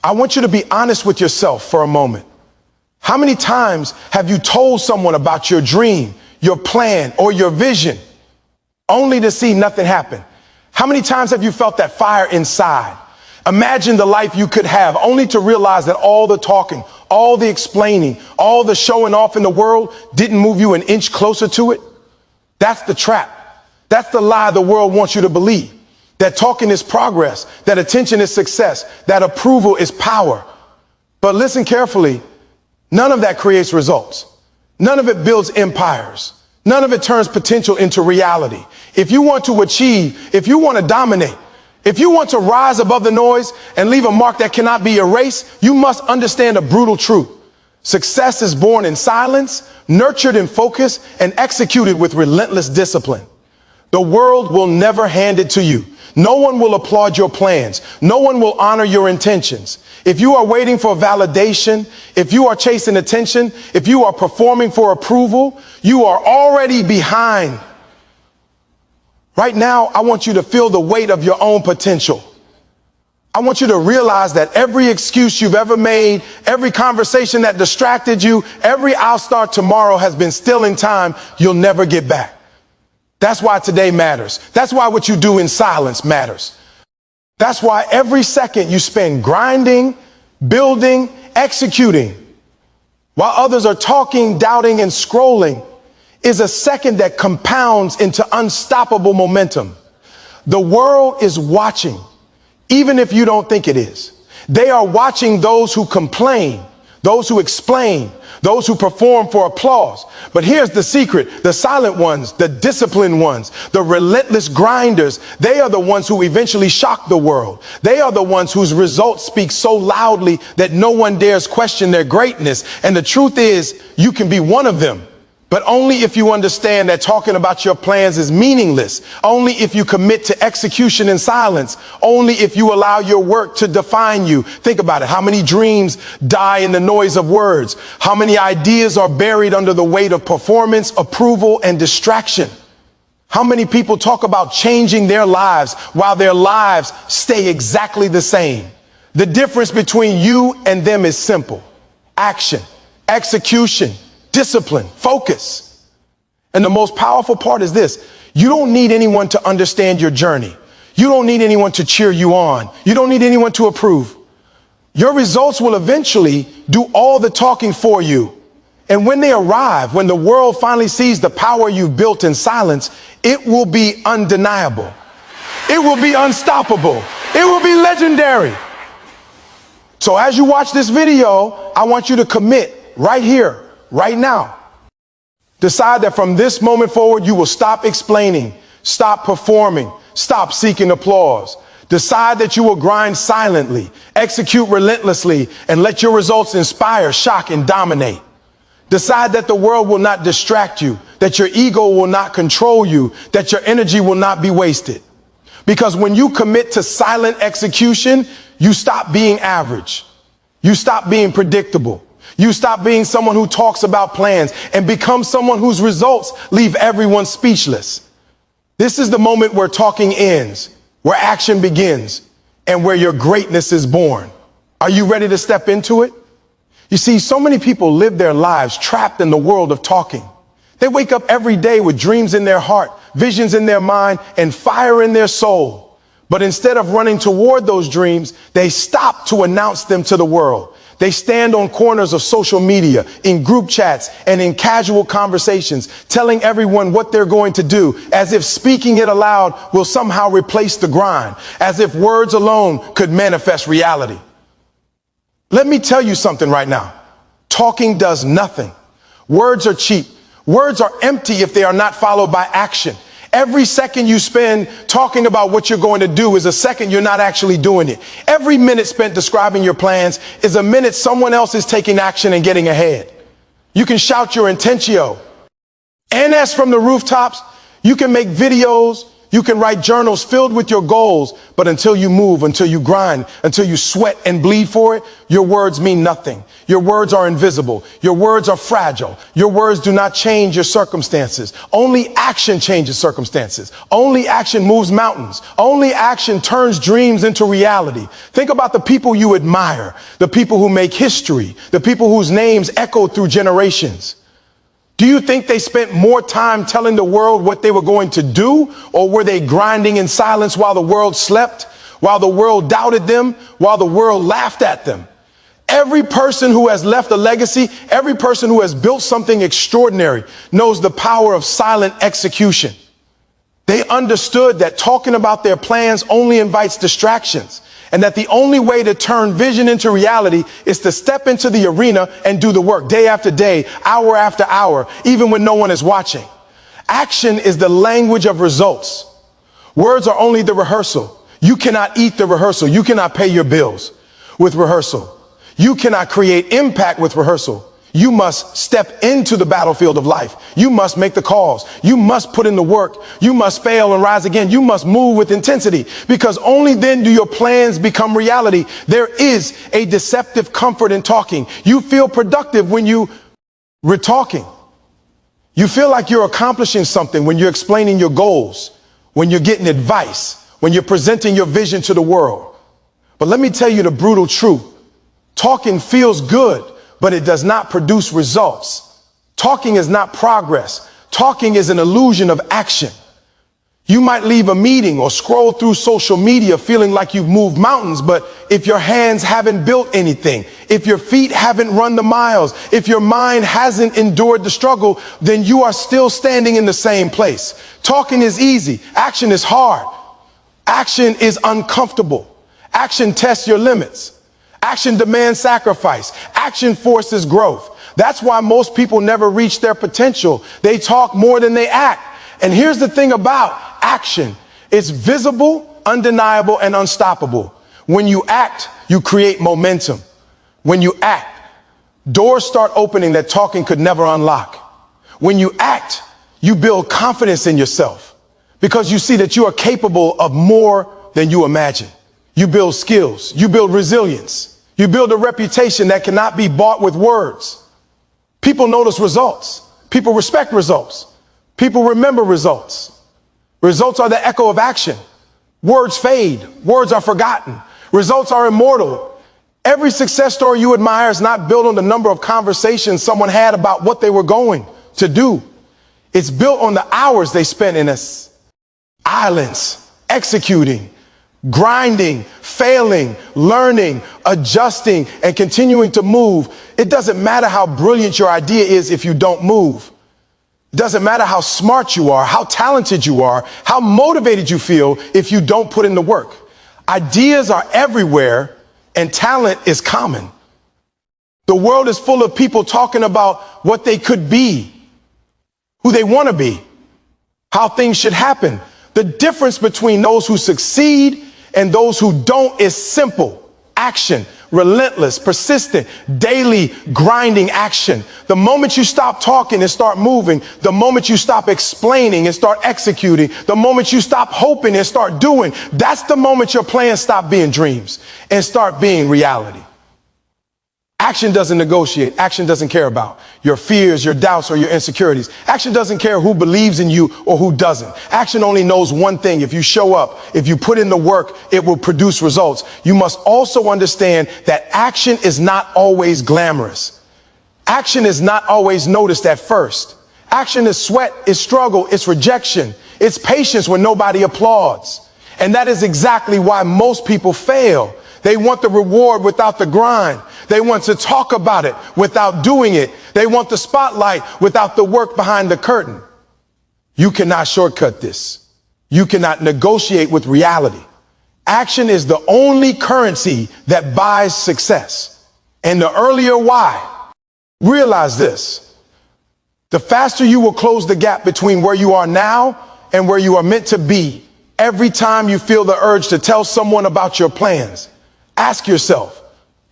I want you to be honest with yourself for a moment. How many times have you told someone about your dream, your plan, or your vision, only to see nothing happen? How many times have you felt that fire inside? Imagine the life you could have, only to realize that all the talking, all the explaining, all the showing off in the world didn't move you an inch closer to it. That's the trap. That's the lie the world wants you to believe. That talking is progress, that attention is success, that approval is power. But listen carefully, none of that creates results. None of it builds empires. None of it turns potential into reality. If you want to achieve, if you want to dominate, if you want to rise above the noise and leave a mark that cannot be erased, you must understand a brutal truth. Success is born in silence, nurtured in focus, and executed with relentless discipline. The world will never hand it to you. No one will applaud your plans. No one will honor your intentions. If you are waiting for validation, if you are chasing attention, if you are performing for approval, you are already behind. Right now, I want you to feel the weight of your own potential. I want you to realize that every excuse you've ever made, every conversation that distracted you, every "I'll start tomorrow" has been stealing time you'll never get back. That's why today matters. That's why what you do in silence matters. That's why every second you spend grinding, building, executing, while others are talking, doubting, and scrolling, is a second that compounds into unstoppable momentum. The world is watching, even if you don't think it is. They are watching those who complain, those who explain, those who perform for applause. But here's the secret: the silent ones, the disciplined ones, the relentless grinders, they are the ones who eventually shock the world. They are the ones whose results speak so loudly that no one dares question their greatness. And the truth is, you can be one of them, but only if you understand that talking about your plans is meaningless. Only if you commit to execution in silence. Only if you allow your work to define you. Think about it. How many dreams die in the noise of words? How many ideas are buried under the weight of performance, approval, and distraction? How many people talk about changing their lives while their lives stay exactly the same? The difference between you and them is simple: action, execution, discipline, focus. And the most powerful part is this: you don't need anyone to understand your journey. You don't need anyone to cheer you on. You don't need anyone to approve. Your results will eventually do all the talking for you. And when they arrive, when the world finally sees the power you've built in silence, it will be undeniable. It will be unstoppable. It will be legendary. So as you watch this video, I want you to commit right here, right now. Decide that from this moment forward, you will stop explaining, stop performing, stop seeking applause. Decide that you will grind silently, execute relentlessly, and let your results inspire, shock, and dominate. Decide that the world will not distract you, that your ego will not control you, that your energy will not be wasted. Because when you commit to silent execution, you stop being average. You stop being predictable. You stop being someone who talks about plans and become someone whose results leave everyone speechless. This is the moment where talking ends, where action begins, and where your greatness is born. Are you ready to step into it? You see, so many people live their lives trapped in the world of talking. They wake up every day with dreams in their heart, visions in their mind, and fire in their soul. But instead of running toward those dreams, they stop to announce them to the world. They stand on corners of social media, in group chats, and in casual conversations, telling everyone what they're going to do, as if speaking it aloud will somehow replace the grind, as if words alone could manifest reality. Let me tell you something right now. Talking does nothing. Words are cheap. Words are empty if they are not followed by action. Every second you spend talking about what you're going to do is a second you're not actually doing it. Every minute spent describing your plans is a minute someone else is taking action and getting ahead. You can shout your intentio, and as from the rooftops, you can make videos, You can write journals filled with your goals, but until you move, until you grind, until you sweat and bleed for it, your words mean nothing. Your words are invisible. Your words are fragile. Your words do not change your circumstances. Only action changes circumstances. Only action moves mountains. Only action turns dreams into reality. Think about the people you admire, the people who make history, the people whose names echo through generations. Do you think they spent more time telling the world what they were going to do, or were they grinding in silence while the world slept, while the world doubted them, while the world laughed at them? Every person who has left a legacy, every person who has built something extraordinary knows the power of silent execution. They understood that talking about their plans only invites distractions, and that the only way to turn vision into reality is to step into the arena and do the work day after day, hour after hour, even when no one is watching. Action is the language of results. Words are only the rehearsal. You cannot eat the rehearsal. You cannot pay your bills with rehearsal. You cannot create impact with rehearsal. You must step into the battlefield of life. You must make the calls. You must put in the work. You must fail and rise again. You must move with intensity, because only then do your plans become reality. There is a deceptive comfort in talking. You feel productive when you're talking. You feel like you're accomplishing something when you're explaining your goals, when you're getting advice, when you're presenting your vision to the world. But let me tell you the brutal truth. Talking feels good, but it does not produce results. Talking is not progress. Talking is an illusion of action. You might leave a meeting or scroll through social media feeling like you've moved mountains, but if your hands haven't built anything, if your feet haven't run the miles, if your mind hasn't endured the struggle, then you are still standing in the same place. Talking is easy. Action is hard. Action is uncomfortable. Action tests your limits. Action demands sacrifice. Action forces growth. That's why most people never reach their potential. They talk more than they act. And here's the thing about action. It's visible, undeniable, and unstoppable. When you act, you create momentum. When you act, doors start opening that talking could never unlock. When you act, you build confidence in yourself, because you see that you are capable of more than you imagine. You build skills. You build resilience. You build a reputation that cannot be bought with words. People notice results. People respect results. People remember results. Results are the echo of action. Words fade. Words are forgotten. Results are immortal. Every success story you admire is not built on the number of conversations someone had about what they were going to do. It's built on the hours they spent in silence, executing, grinding, failing, learning, adjusting, and continuing to move. It doesn't matter how brilliant your idea is if you don't move. It doesn't matter how smart you are, how talented you are, how motivated you feel if you don't put in the work. Ideas are everywhere, and talent is common. The world is full of people talking about what they could be, who they want to be, how things should happen. The difference between those who succeed and those who don't is simple. Action, relentless, persistent, daily grinding action. The moment you stop talking and start moving, the moment you stop explaining and start executing, the moment you stop hoping and start doing, that's the moment your plans stop being dreams and start being reality. Action doesn't negotiate. Action doesn't care about your fears, your doubts, or your insecurities. Action doesn't care who believes in you or who doesn't. Action only knows one thing. If you show up, if you put in the work, it will produce results. You must also understand that action is not always glamorous. Action is not always noticed at first. Action is sweat, it's struggle, it's rejection, it's patience when nobody applauds. And that is exactly why most people fail. They want the reward without the grind. They want to talk about it without doing it. They want the spotlight without the work behind the curtain. You cannot shortcut this. You cannot negotiate with reality. Action is the only currency that buys success. And the earlier why, realize this: the faster you will close the gap between where you are now and where you are meant to be. Every time you feel the urge to tell someone about your plans, ask yourself,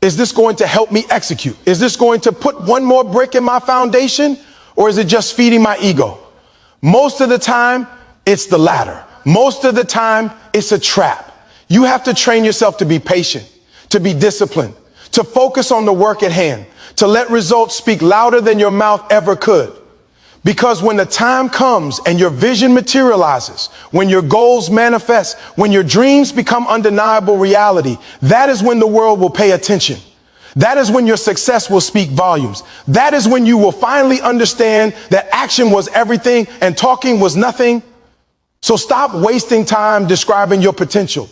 is this going to help me execute? Is this going to put one more brick in my foundation, or is it just feeding my ego? Most of the time, it's the latter. Most of the time, it's a trap. You have to train yourself to be patient, to be disciplined, to focus on the work at hand, to let results speak louder than your mouth ever could. Because when the time comes and your vision materializes, when your goals manifest, when your dreams become undeniable reality, that is when the world will pay attention. That is when your success will speak volumes. That is when you will finally understand that action was everything and talking was nothing. So stop wasting time describing your potential.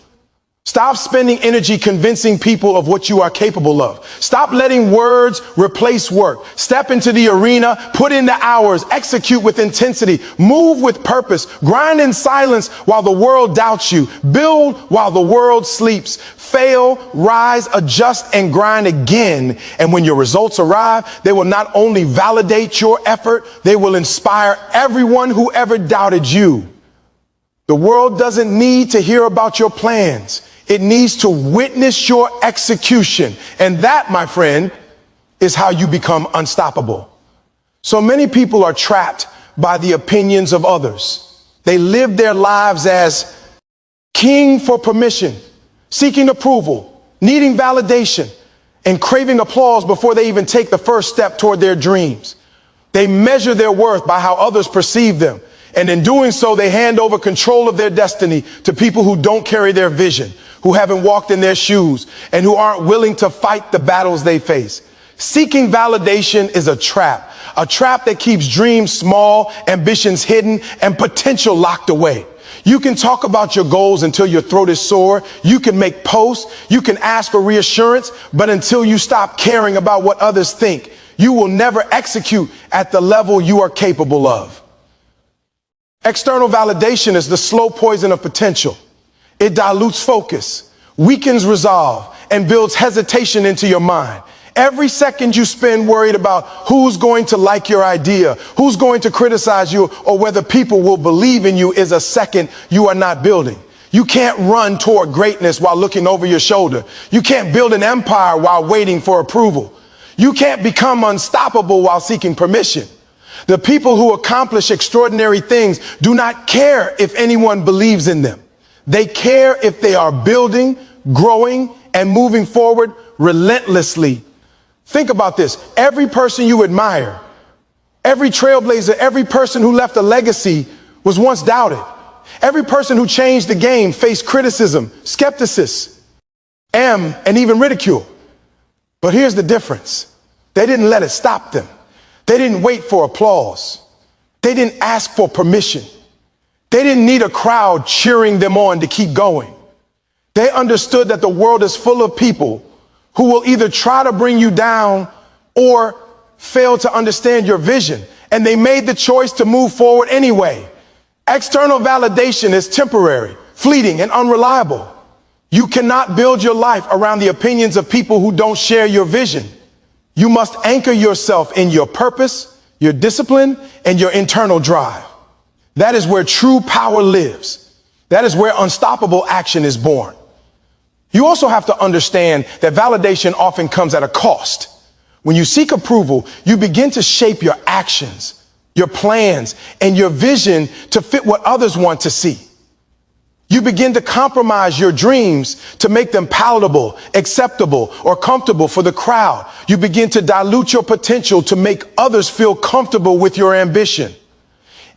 Stop spending energy convincing people of what you are capable of. Stop letting words replace work. Step into the arena, put in the hours, execute with intensity, move with purpose, grind in silence while the world doubts you, build while the world sleeps, fail, rise, adjust, and grind again. And when your results arrive, they will not only validate your effort, they will inspire everyone who ever doubted you. The world doesn't need to hear about your plans. It needs to witness your execution. And that, my friend, is how you become unstoppable. So many people are trapped by the opinions of others. They live their lives as king for permission, seeking approval, needing validation, and craving applause before they even take the first step toward their dreams. They measure their worth by how others perceive them. And in doing so, they hand over control of their destiny to people who don't carry their vision, who haven't walked in their shoes, and who aren't willing to fight the battles they face. Seeking validation is a trap that keeps dreams small, ambitions hidden, and potential locked away. You can talk about your goals until your throat is sore. You can make posts. You can ask for reassurance, but until you stop caring about what others think, you will never execute at the level you are capable of. External validation is the slow poison of potential. It dilutes focus, weakens resolve, and builds hesitation into your mind. Every second you spend worried about who's going to like your idea, who's going to criticize you, or whether people will believe in you is a second you are not building. You can't run toward greatness while looking over your shoulder. You can't build an empire while waiting for approval. You can't become unstoppable while seeking permission. The people who accomplish extraordinary things do not care if anyone believes in them. They care if they are building, growing, and moving forward relentlessly. Think about this. Every person you admire, every trailblazer, every person who left a legacy was once doubted. Every person who changed the game faced criticism, skepticism, and even ridicule. But here's the difference. They didn't let it stop them. They didn't wait for applause. They didn't ask for permission. They didn't need a crowd cheering them on to keep going. They understood that the world is full of people who will either try to bring you down or fail to understand your vision. And they made the choice to move forward anyway. External validation is temporary, fleeting, and unreliable. You cannot build your life around the opinions of people who don't share your vision. You must anchor yourself in your purpose, your discipline, and your internal drive. That is where true power lives. That is where unstoppable action is born. You also have to understand that validation often comes at a cost. When you seek approval, you begin to shape your actions, your plans, and your vision to fit what others want to see. You begin to compromise your dreams to make them palatable, acceptable, or comfortable for the crowd. You begin to dilute your potential to make others feel comfortable with your ambition.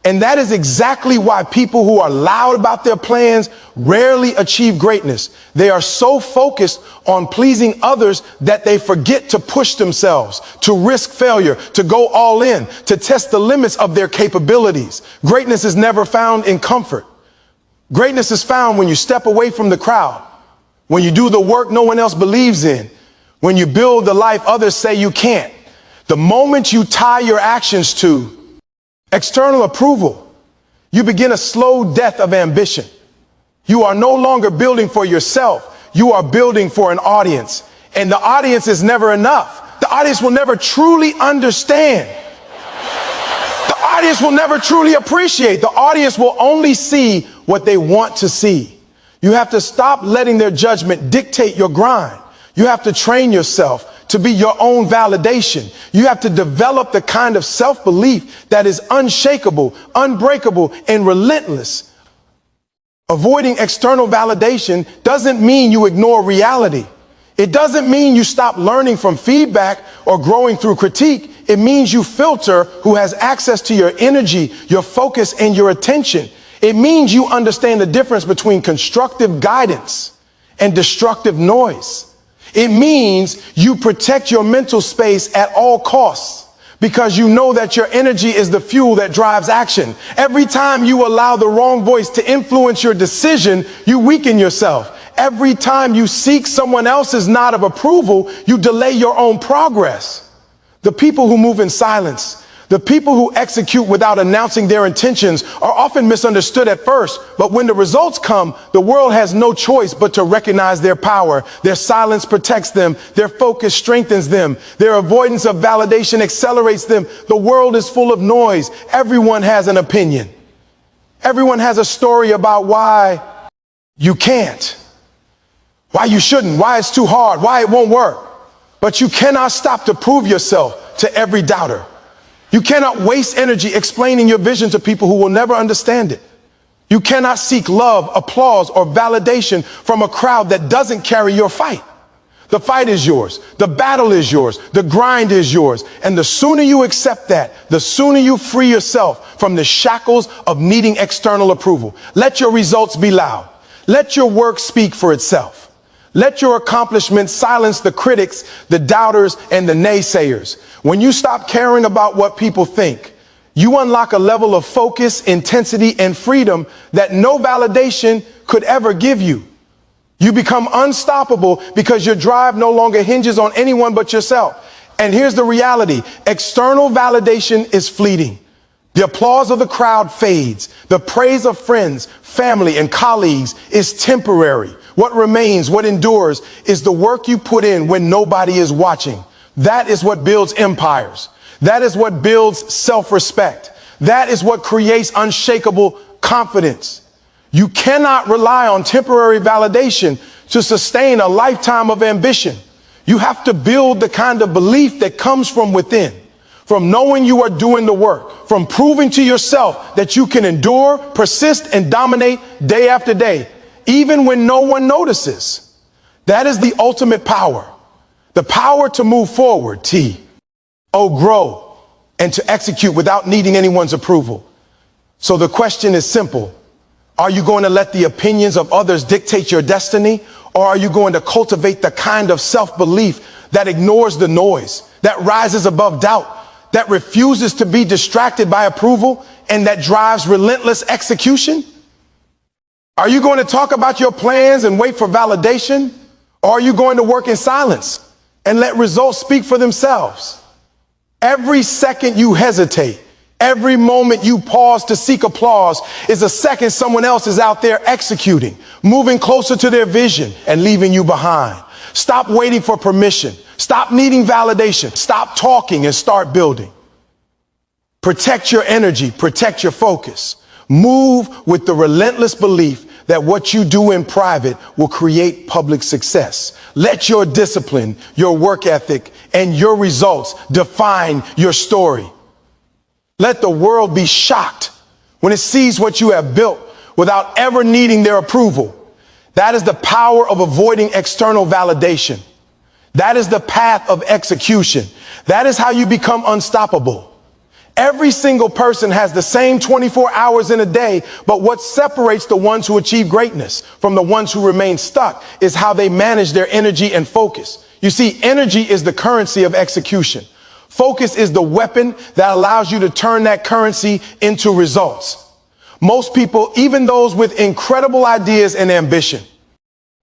And that is exactly why people who are loud about their plans rarely achieve greatness. They are so focused on pleasing others that they forget to push themselves, to risk failure, to go all in, to test the limits of their capabilities. Greatness is never found in comfort. Greatness is found when you step away from the crowd, when you do the work no one else believes in, when you build the life others say you can't. The moment you tie your actions to external approval, you begin a slow death of ambition. You are no longer building for yourself. You are building for an audience. And the audience is never enough. The audience will never truly understand. The audience will never truly appreciate. The audience will only see what they want to see. You have to stop letting their judgment dictate your grind. You have to train yourself to be your own validation. You have to develop the kind of self-belief that is unshakable, unbreakable, and relentless. Avoiding external validation doesn't mean you ignore reality. It doesn't mean you stop learning from feedback or growing through critique. It means you filter who has access to your energy, your focus, and your attention. It means you understand the difference between constructive guidance and destructive noise. It means you protect your mental space at all costs, because you know that your energy is the fuel that drives action. Every time you allow the wrong voice to influence your decision, you weaken yourself. Every time you seek someone else's nod of approval, you delay your own progress. The people who move in silence, the people who execute without announcing their intentions, are often misunderstood at first, but when the results come, the world has no choice but to recognize their power. Their silence protects them. Their focus strengthens them. Their avoidance of validation accelerates them. The world is full of noise. Everyone has an opinion. Everyone has a story about why you can't, why you shouldn't, why it's too hard, why it won't work. But you cannot stop to prove yourself to every doubter. You cannot waste energy explaining your vision to people who will never understand it. You cannot seek love, applause, or validation from a crowd that doesn't carry your fight. The fight is yours. The battle is yours. The grind is yours. And the sooner you accept that, the sooner you free yourself from the shackles of needing external approval. Let your results be loud. Let your work speak for itself. Let your accomplishments silence the critics, the doubters, and the naysayers. When you stop caring about what people think, you unlock a level of focus, intensity, and freedom that no validation could ever give you. You become unstoppable because your drive no longer hinges on anyone but yourself. And here's the reality. External validation is fleeting. The applause of the crowd fades. The praise of friends, family, and colleagues is temporary. What remains, what endures, is the work you put in when nobody is watching. That is what builds empires. That is what builds self-respect. That is what creates unshakable confidence. You cannot rely on temporary validation to sustain a lifetime of ambition. You have to build the kind of belief that comes from within, from knowing you are doing the work, from proving to yourself that you can endure, persist, and dominate day after day, even when no one notices. That is the ultimate power. The power to move forward, grow, and to execute without needing anyone's approval. So the question is simple. Are you going to let the opinions of others dictate your destiny? Or are you going to cultivate the kind of self-belief that ignores the noise, that rises above doubt, that refuses to be distracted by approval, and that drives relentless execution? Are you going to talk about your plans and wait for validation? Or are you going to work in silence and let results speak for themselves? Every second you hesitate, every moment you pause to seek applause is a second someone else is out there executing, moving closer to their vision and leaving you behind. Stop waiting for permission. Stop needing validation. Stop talking and start building. Protect your energy. Protect your focus. Move with the relentless belief that what you do in private will create public success. Let your discipline, your work ethic, and your results define your story. Let the world be shocked when it sees what you have built without ever needing their approval. That is the power of avoiding external validation. That is the path of execution. That is how you become unstoppable. Every single person has the same 24 hours in a day, but what separates the ones who achieve greatness from the ones who remain stuck is how they manage their energy and focus. You see, energy is the currency of execution. Focus is the weapon that allows you to turn that currency into results. Most people, even those with incredible ideas and ambition,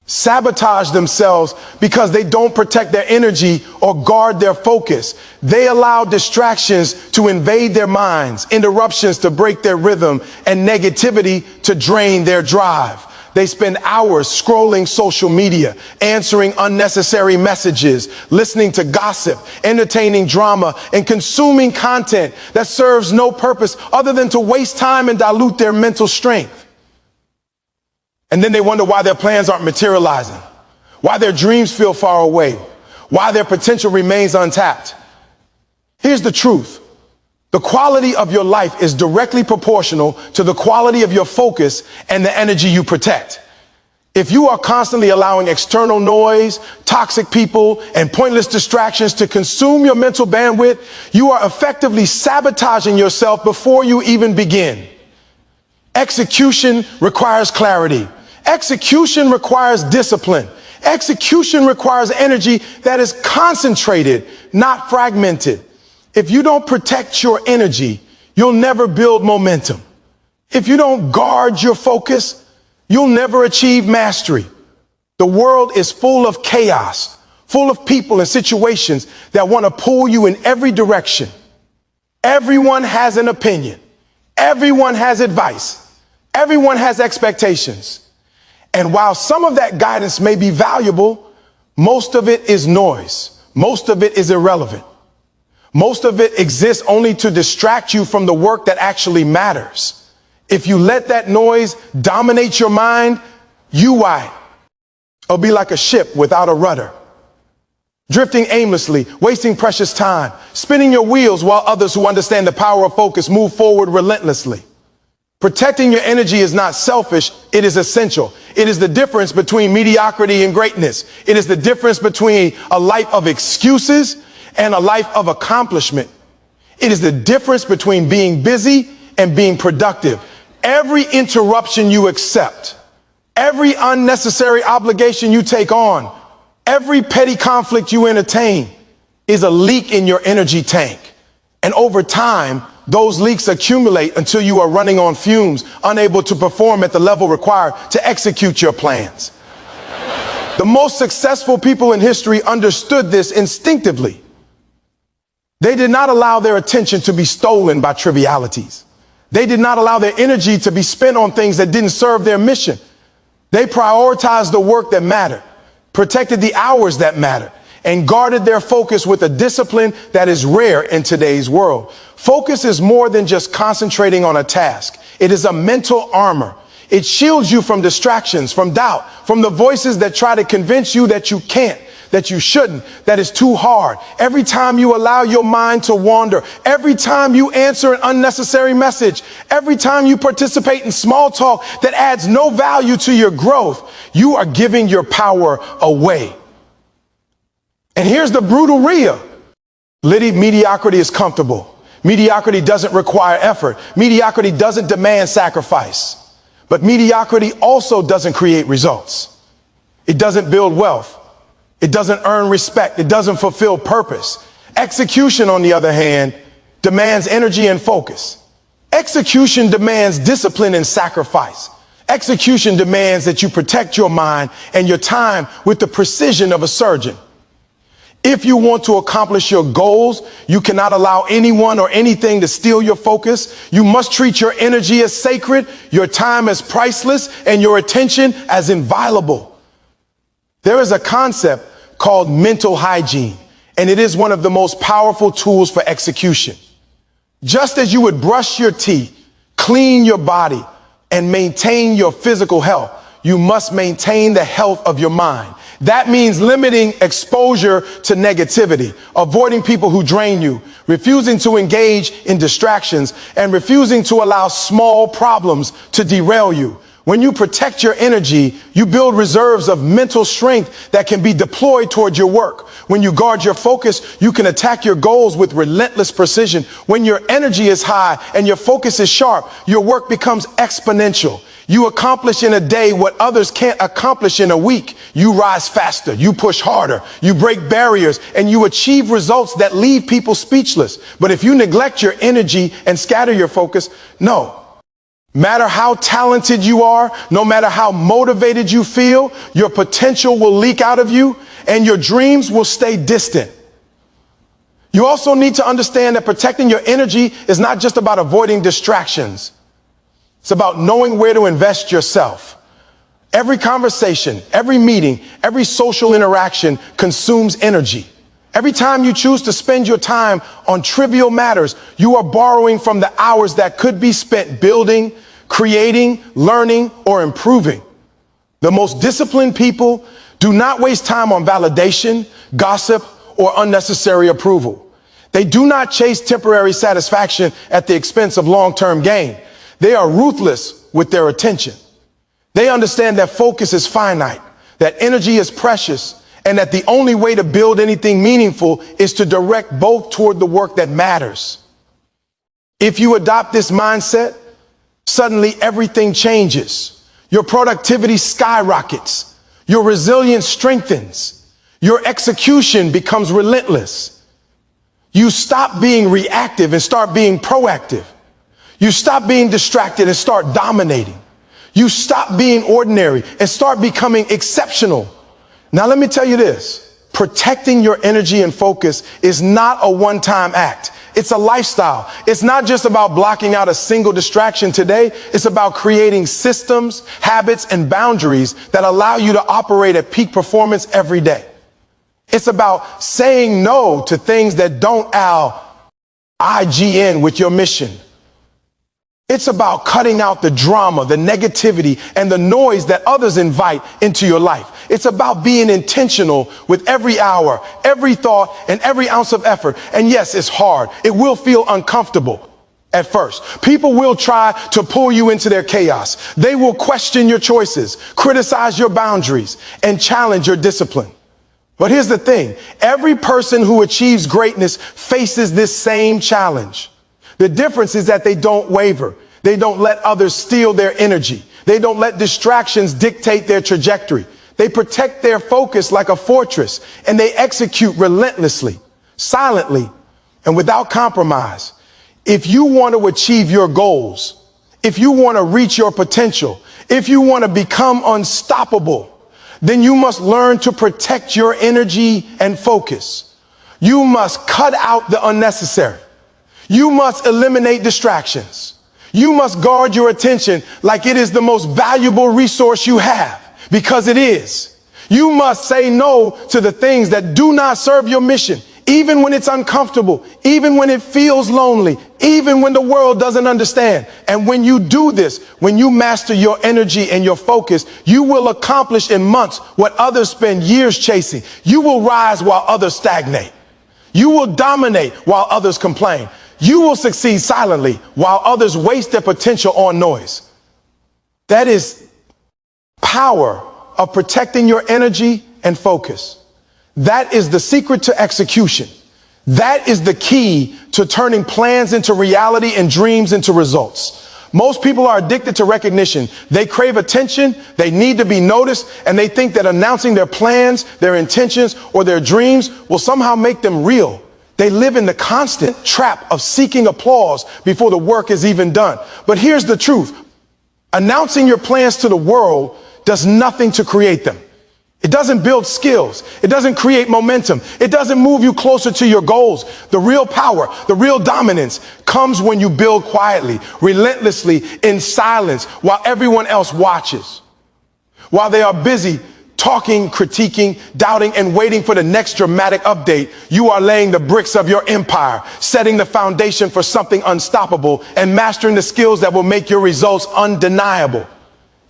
sabotage themselves because they don't protect their energy or guard their focus. They allow distractions to invade their minds, interruptions to break their rhythm, and negativity to drain their drive. They spend hours scrolling social media, answering unnecessary messages, listening to gossip, entertaining drama, and consuming content that serves no purpose other than to waste time and dilute their mental strength. And then they wonder why their plans aren't materializing, why their dreams feel far away, why their potential remains untapped. Here's the truth. The quality of your life is directly proportional to the quality of your focus and the energy you protect. If you are constantly allowing external noise, toxic people, and pointless distractions to consume your mental bandwidth, you are effectively sabotaging yourself before you even begin. Execution requires clarity. Execution requires discipline. Execution requires energy that is concentrated, not fragmented. If you don't protect your energy, you'll never build momentum. If you don't guard your focus, you'll never achieve mastery. The world is full of chaos, full of people and situations that want to pull you in every direction. Everyone has an opinion. Everyone has advice. Everyone has expectations. And while some of that guidance may be valuable, most of it is noise. Most of it is irrelevant. Most of it exists only to distract you from the work that actually matters. If you let that noise dominate your mind, it'll be like a ship without a rudder, drifting aimlessly, wasting precious time, spinning your wheels while others who understand the power of focus move forward relentlessly. Protecting your energy is not selfish, it is essential. It is the difference between mediocrity and greatness. It is the difference between a life of excuses and a life of accomplishment. It is the difference between being busy and being productive. Every interruption you accept, every unnecessary obligation you take on, every petty conflict you entertain is a leak in your energy tank. And over time, those leaks accumulate until you are running on fumes, unable to perform at the level required to execute your plans. The most successful people in history understood this instinctively. They did not allow their attention to be stolen by trivialities. They did not allow their energy to be spent on things that didn't serve their mission. They prioritized the work that mattered, protected the hours that mattered, and guarded their focus with a discipline that is rare in today's world. Focus is more than just concentrating on a task. It is a mental armor. It shields you from distractions, from doubt, from the voices that try to convince you that you can't, that you shouldn't, that it's too hard. Every time you allow your mind to wander, every time you answer an unnecessary message, every time you participate in small talk that adds no value to your growth, you are giving your power away. And here's the brutal real. Mediocrity is comfortable. Mediocrity doesn't require effort. Mediocrity doesn't demand sacrifice. But mediocrity also doesn't create results. It doesn't build wealth. It doesn't earn respect. It doesn't fulfill purpose. Execution, on the other hand, demands energy and focus. Execution demands discipline and sacrifice. Execution demands that you protect your mind and your time with the precision of a surgeon. If you want to accomplish your goals, you cannot allow anyone or anything to steal your focus. You must treat your energy as sacred, your time as priceless, and your attention as inviolable. There is a concept called mental hygiene, and it is one of the most powerful tools for execution. Just as you would brush your teeth, clean your body, and maintain your physical health, you must maintain the health of your mind. That means limiting exposure to negativity, avoiding people who drain you, refusing to engage in distractions, and refusing to allow small problems to derail you. When you protect your energy, you build reserves of mental strength that can be deployed toward your work. When you guard your focus, you can attack your goals with relentless precision. When your energy is high and your focus is sharp, your work becomes exponential. You accomplish in a day what others can't accomplish in a week. You rise faster, you push harder, you break barriers, and you achieve results that leave people speechless. But if you neglect your energy and scatter your focus, no matter how talented you are, no matter how motivated you feel, your potential will leak out of you and your dreams will stay distant. You also need to understand that protecting your energy is not just about avoiding distractions. It's about knowing where to invest yourself. Every conversation, every meeting, every social interaction consumes energy. Every time you choose to spend your time on trivial matters, you are borrowing from the hours that could be spent building, creating, learning, or improving. The most disciplined people do not waste time on validation, gossip, or unnecessary approval. They do not chase temporary satisfaction at the expense of long-term gain. They are ruthless with their attention. They understand that focus is finite, that energy is precious, and that the only way to build anything meaningful is to direct both toward the work that matters. If you adopt this mindset, suddenly everything changes. Your productivity skyrockets. Your resilience strengthens. Your execution becomes relentless. You stop being reactive and start being proactive. You stop being distracted and start dominating. You stop being ordinary and start becoming exceptional. Now, let me tell you this. Protecting your energy and focus is not a one-time act. It's a lifestyle. It's not just about blocking out a single distraction today. It's about creating systems, habits, and boundaries that allow you to operate at peak performance every day. It's about saying no to things that don't IGN with your mission. It's about cutting out the drama, the negativity, and the noise that others invite into your life. It's about being intentional with every hour, every thought, and every ounce of effort. And yes, it's hard. It will feel uncomfortable at first. People will try to pull you into their chaos. They will question your choices, criticize your boundaries, and challenge your discipline. But here's the thing. Every person who achieves greatness faces this same challenge. The difference is that they don't waver. They don't let others steal their energy. They don't let distractions dictate their trajectory. They protect their focus like a fortress, and they execute relentlessly, silently, and without compromise. If you want to achieve your goals, if you want to reach your potential, if you want to become unstoppable, then you must learn to protect your energy and focus. You must cut out the unnecessary. You must eliminate distractions. You must guard your attention like it is the most valuable resource you have, because it is. You must say no to the things that do not serve your mission, even when it's uncomfortable, even when it feels lonely, even when the world doesn't understand. And when you do this, when you master your energy and your focus, you will accomplish in months what others spend years chasing. You will rise while others stagnate. You will dominate while others complain. You will succeed silently while others waste their potential on noise. That is power of protecting your energy and focus. That is the secret to execution. That is the key to turning plans into reality and dreams into results. Most people are addicted to recognition. They crave attention, they need to be noticed, and they think that announcing their plans, their intentions, or their dreams will somehow make them real. They live in the constant trap of seeking applause before the work is even done. But here's the truth. Announcing your plans to the world does nothing to create them. It doesn't build skills. It doesn't create momentum. It doesn't move you closer to your goals. The real power, the real dominance comes when you build quietly, relentlessly, in silence, while everyone else watches. While they are busy talking, critiquing, doubting, and waiting for the next dramatic update, you are laying the bricks of your empire, setting the foundation for something unstoppable, and mastering the skills that will make your results undeniable.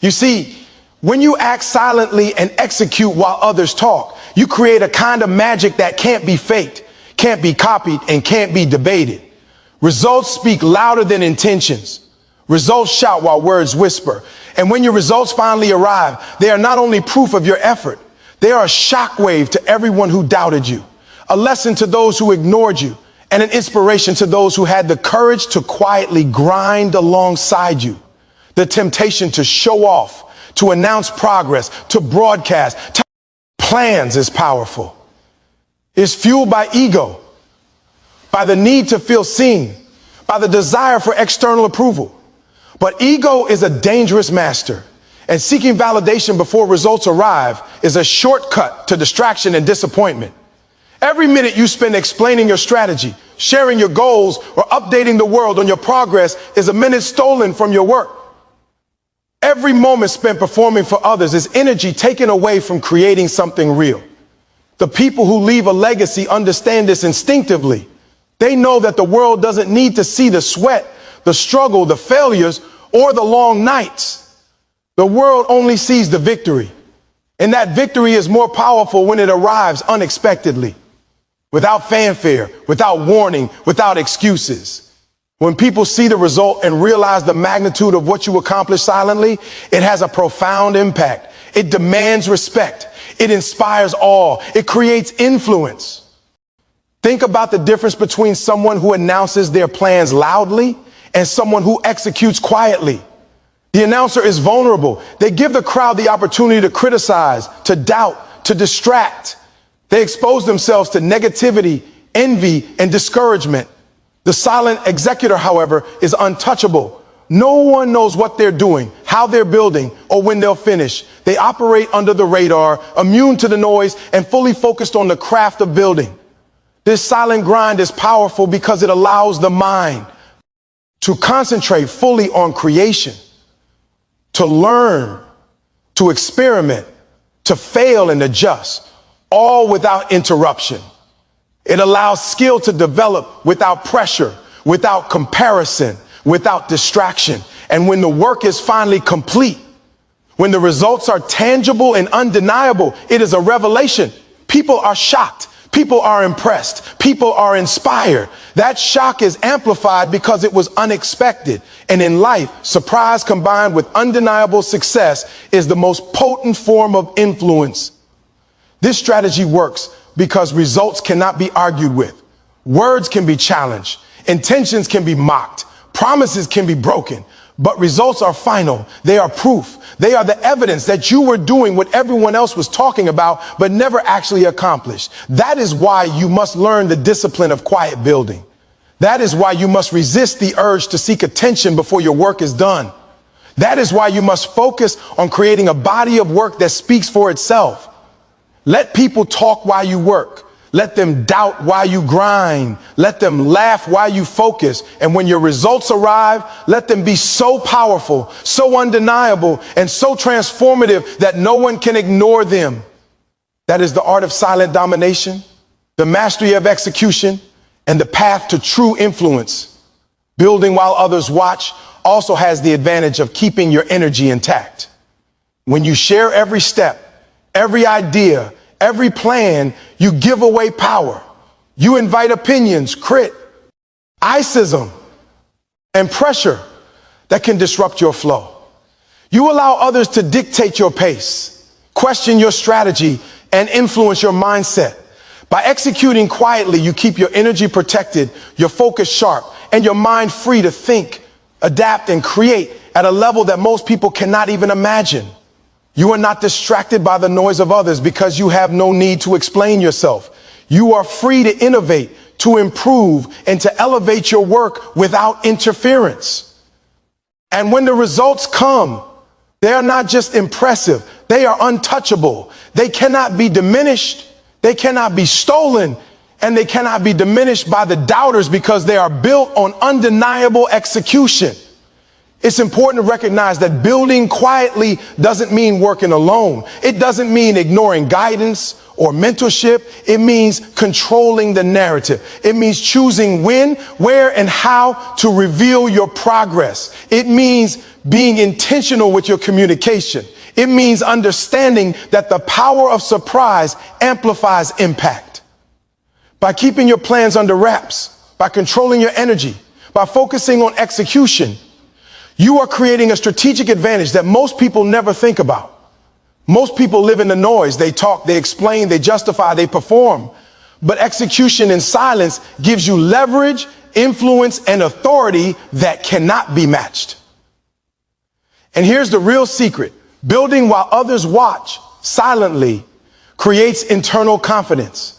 You see, when you act silently and execute while others talk, you create a kind of magic that can't be faked, can't be copied, and can't be debated. Results speak louder than intentions. Results shout while words whisper. And when your results finally arrive, they are not only proof of your effort, they are a shockwave to everyone who doubted you, a lesson to those who ignored you, and an inspiration to those who had the courage to quietly grind alongside you. The temptation to show off, to announce progress, to broadcast plans is powerful. It's fueled by ego, by the need to feel seen, by the desire for external approval. But ego is a dangerous master, and seeking validation before results arrive is a shortcut to distraction and disappointment. Every minute you spend explaining your strategy, sharing your goals, or updating the world on your progress is a minute stolen from your work. Every moment spent performing for others is energy taken away from creating something real. The people who leave a legacy understand this instinctively. They know that the world doesn't need to see the sweat, the struggle, the failures, or the long nights. The world only sees the victory. And that victory is more powerful when it arrives unexpectedly. without fanfare, without warning, without excuses. When people see the result and realize the magnitude of what you accomplish silently, it has a profound impact. It demands respect. It inspires awe. It creates influence. Think about the difference between someone who announces their plans loudly and someone who executes quietly. The announcer is vulnerable. They give the crowd the opportunity to criticize, to doubt, to distract. They expose themselves to negativity, envy, and discouragement. The silent executor, however, is untouchable. No one knows what they're doing, how they're building, or when they'll finish. They operate under the radar, immune to the noise, and fully focused on the craft of building. This silent grind is powerful because it allows the mind to concentrate fully on creation, to learn, to experiment, to fail and adjust, all without interruption. It allows skill to develop without pressure, without comparison, without distraction. And when the work is finally complete, when the results are tangible and undeniable, it is a revelation. People are shocked. People are impressed. People are inspired. That shock is amplified because it was unexpected. And in life, surprise combined with undeniable success is the most potent form of influence. This strategy works because results cannot be argued with. Words can be challenged. Intentions can be mocked. Promises can be broken. But results are final. They are proof. They are the evidence that you were doing what everyone else was talking about, but never actually accomplished. That is why you must learn the discipline of quiet building. That is why you must resist the urge to seek attention before your work is done. That is why you must focus on creating a body of work that speaks for itself. Let people talk while you work. Let them doubt while you grind. Let them laugh while you focus. And when your results arrive, let them be so powerful, so undeniable, and so transformative that no one can ignore them. That is the art of silent domination, the mastery of execution, and the path to true influence. Building while others watch also has the advantage of keeping your energy intact. When you share every step, every idea, every plan, you give away power. You invite opinions, criticism, and pressure that can disrupt your flow. You allow others to dictate your pace, question your strategy, and influence your mindset. By executing quietly, you keep your energy protected, your focus sharp, and your mind free to think, adapt, and create at a level that most people cannot even imagine. You are not distracted by the noise of others because you have no need to explain yourself. You are free to innovate, to improve, and to elevate your work without interference. And when the results come, they are not just impressive, they are untouchable. They cannot be diminished, they cannot be stolen, and they cannot be diminished by the doubters because they are built on undeniable execution. It's important to recognize that building quietly doesn't mean working alone. It doesn't mean ignoring guidance or mentorship. It means controlling the narrative. It means choosing when, where, and how to reveal your progress. It means being intentional with your communication. It means understanding that the power of surprise amplifies impact. By keeping your plans under wraps, by controlling your energy, by focusing on execution, you are creating a strategic advantage that most people never think about. Most people live in the noise. They talk, they explain, they justify, they perform. But execution in silence gives you leverage, influence, and authority that cannot be matched. And here's the real secret. Building while others watch silently creates internal confidence.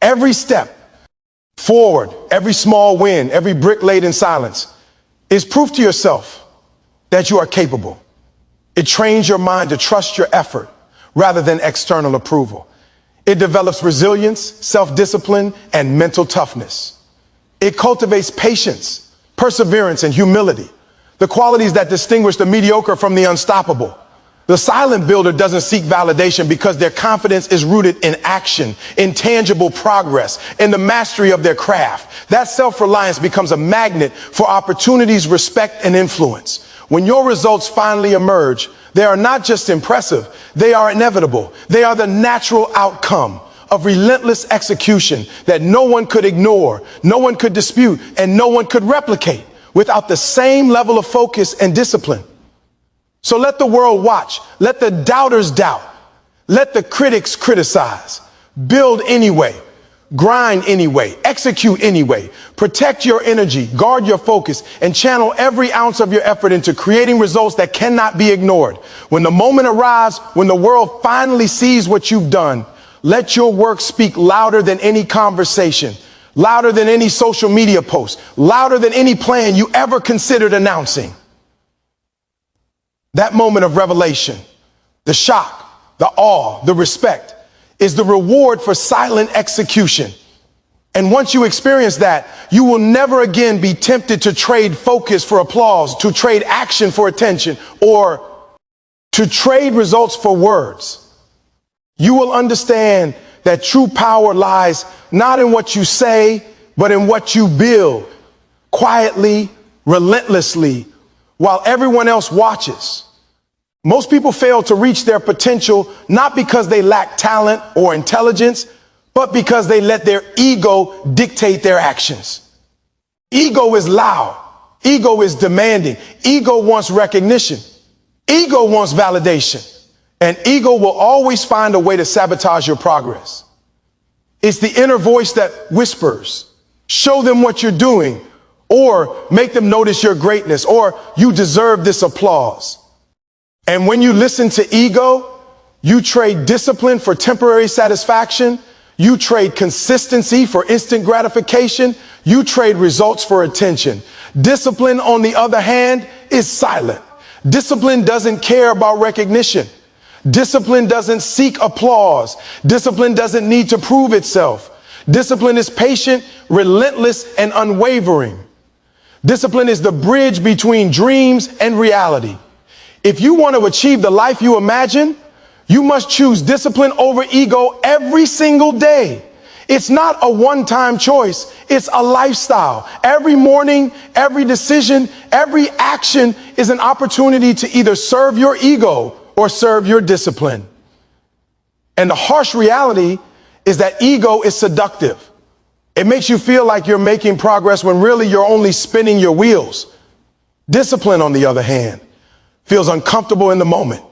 Every step forward, every small win, every brick laid in silence is proof to yourself that you are capable. It trains your mind to trust your effort rather than external approval. It develops resilience, self-discipline, and mental toughness. It cultivates patience, perseverance, and humility, the qualities that distinguish the mediocre from the unstoppable. The silent builder doesn't seek validation because their confidence is rooted in action, in tangible progress, in the mastery of their craft. That self-reliance becomes a magnet for opportunities, respect, and influence. When your results finally emerge, they are not just impressive, they are inevitable. They are the natural outcome of relentless execution that no one could ignore, no one could dispute, and no one could replicate without the same level of focus and discipline. So let the world watch. Let the doubters doubt. Let the critics criticize. Build anyway. Grind anyway. Execute anyway. Protect your energy. Guard your focus. And channel every ounce of your effort into creating results that cannot be ignored. When the moment arrives, when the world finally sees what you've done, let your work speak louder than any conversation, louder than any social media post, louder than any plan you ever considered announcing. That moment of revelation, the shock, the awe, the respect, is the reward for silent execution. And once you experience that, you will never again be tempted to trade focus for applause, to trade action for attention, or to trade results for words. You will understand that true power lies not in what you say, but in what you build, quietly, relentlessly, while everyone else watches. Most people fail to reach their potential not because they lack talent or intelligence, but because they let their ego dictate their actions. Ego is loud. Ego is demanding. Ego wants recognition. Ego wants validation. And ego will always find a way to sabotage your progress. It's the inner voice that whispers, show them what you're doing, or make them notice your greatness, or you deserve this applause. And when you listen to ego, you trade discipline for temporary satisfaction. You trade consistency for instant gratification. You trade results for attention. Discipline, on the other hand, is silent. Discipline doesn't care about recognition. Discipline doesn't seek applause. Discipline doesn't need to prove itself. Discipline is patient, relentless, and unwavering. Discipline is the bridge between dreams and reality. If you want to achieve the life you imagine, you must choose discipline over ego every single day. It's not a one-time choice. It's a lifestyle. Every morning, every decision, every action is an opportunity to either serve your ego or serve your discipline. And the harsh reality is that ego is seductive. It makes you feel like you're making progress when really you're only spinning your wheels. Discipline, on the other hand, feels uncomfortable in the moment.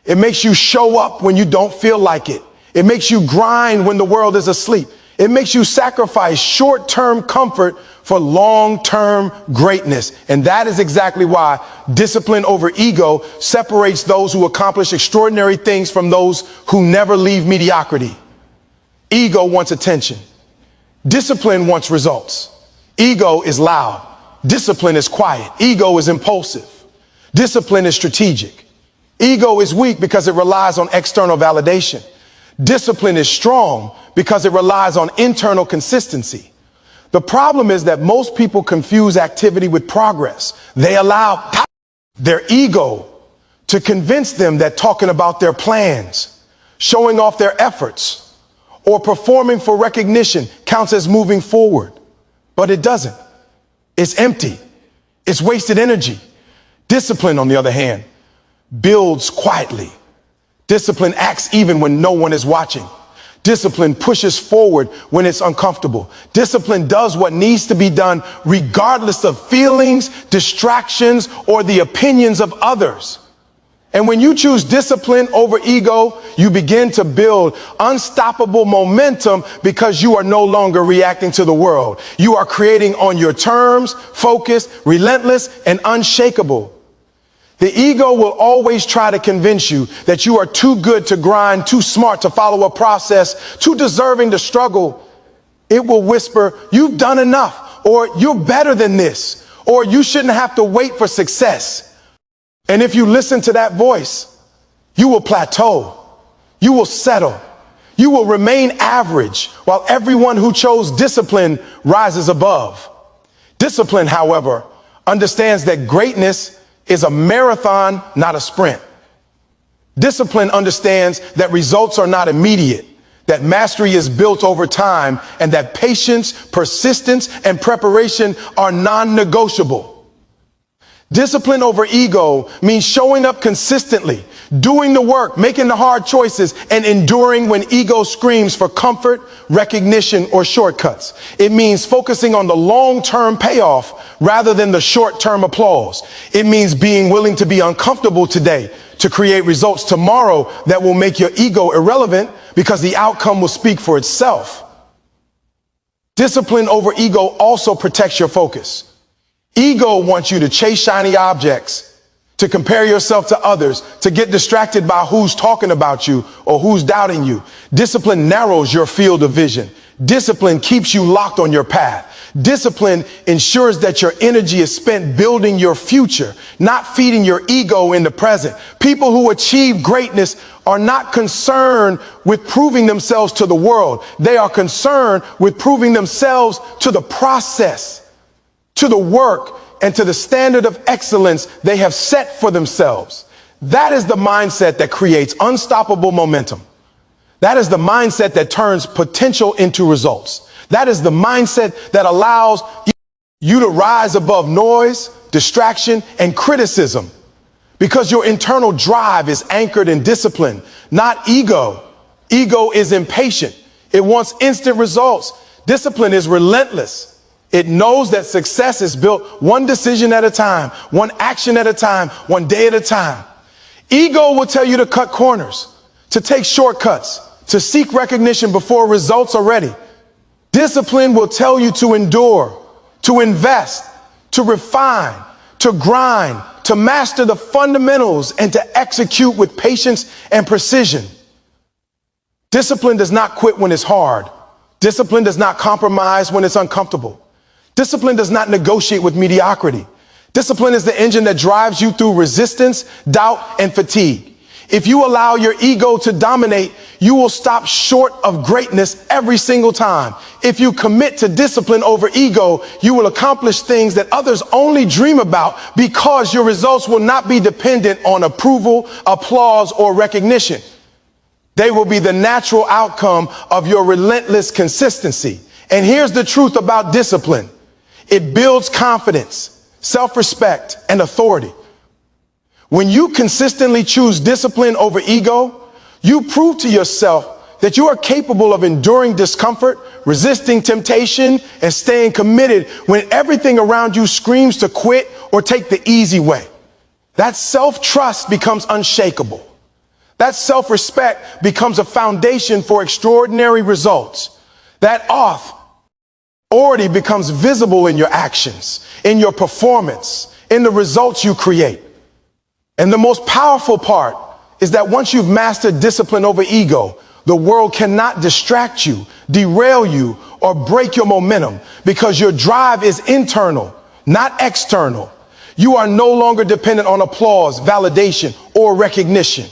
It makes you show up when you don't feel like it. It makes you grind when the world is asleep. It makes you sacrifice short-term comfort for long-term greatness. And that is exactly why discipline over ego separates those who accomplish extraordinary things from those who never leave mediocrity. Ego wants attention. Discipline wants results. Ego is loud. Discipline is quiet. Ego is impulsive. Discipline is strategic. Ego is weak because it relies on external validation. Discipline is strong because it relies on internal consistency. The problem is that most people confuse activity with progress. They allow their ego to convince them that talking about their plans, showing off their efforts, or performing for recognition counts as moving forward. But it doesn't. It's empty. It's wasted energy. Discipline, on the other hand, builds quietly. Discipline acts even when no one is watching. Discipline pushes forward when it's uncomfortable. Discipline does what needs to be done regardless of feelings, distractions, or the opinions of others. And when you choose discipline over ego, you begin to build unstoppable momentum because you are no longer reacting to the world. You are creating on your terms, focused, relentless, and unshakable. The ego will always try to convince you that you are too good to grind, too smart to follow a process, too deserving to struggle. It will whisper, you've done enough, or you're better than this, or you shouldn't have to wait for success. And if you listen to that voice, you will plateau. You will settle. You will remain average while everyone who chose discipline rises above. Discipline, however, understands that greatness is a marathon, not a sprint. Discipline understands that results are not immediate, that mastery is built over time, and that patience, persistence, and preparation are non-negotiable. Discipline over ego means showing up consistently, Doing the work, making the hard choices, and enduring when ego screams for comfort, recognition, or shortcuts. It means focusing on the long-term payoff rather than the short-term applause. It means being willing to be uncomfortable today to create results tomorrow that will make your ego irrelevant because the outcome will speak for itself. Discipline over ego also protects your focus. Ego wants you to chase shiny objects, to compare yourself to others, to get distracted by who's talking about you or who's doubting you. Discipline narrows your field of vision. Discipline keeps you locked on your path. Discipline ensures that your energy is spent building your future, not feeding your ego in the present. People who achieve greatness are not concerned with proving themselves to the world. They are concerned with proving themselves to the process, to the work, and to the standard of excellence they have set for themselves. That is the mindset that creates unstoppable momentum. That is the mindset that turns potential into results. That is the mindset that allows you to rise above noise, distraction, and criticism, because your internal drive is anchored in discipline, not ego. Ego is impatient. It wants instant results. Discipline is relentless. It knows that success is built one decision at a time, one action at a time, one day at a time. Ego will tell you to cut corners, to take shortcuts, to seek recognition before results are ready. Discipline will tell you to endure, to invest, to refine, to grind, to master the fundamentals, and to execute with patience and precision. Discipline does not quit when it's hard. Discipline does not compromise when it's uncomfortable. Discipline does not negotiate with mediocrity. Discipline is the engine that drives you through resistance, doubt, and fatigue. If you allow your ego to dominate, you will stop short of greatness every single time. If you commit to discipline over ego, you will accomplish things that others only dream about, because your results will not be dependent on approval, applause, or recognition. They will be the natural outcome of your relentless consistency. And here's the truth about discipline. It builds confidence, self-respect, and authority. When you consistently choose discipline over ego, you prove to yourself that you are capable of enduring discomfort, resisting temptation, and staying committed when everything around you screams to quit or take the easy way. That self-trust becomes unshakable. That self-respect becomes a foundation for extraordinary results. That authority becomes visible in your actions, in your performance, in the results you create. And the most powerful part is that once you've mastered discipline over ego, the world cannot distract you, derail you, or break your momentum, because your drive is internal, not external. You are no longer dependent on applause, validation, or recognition.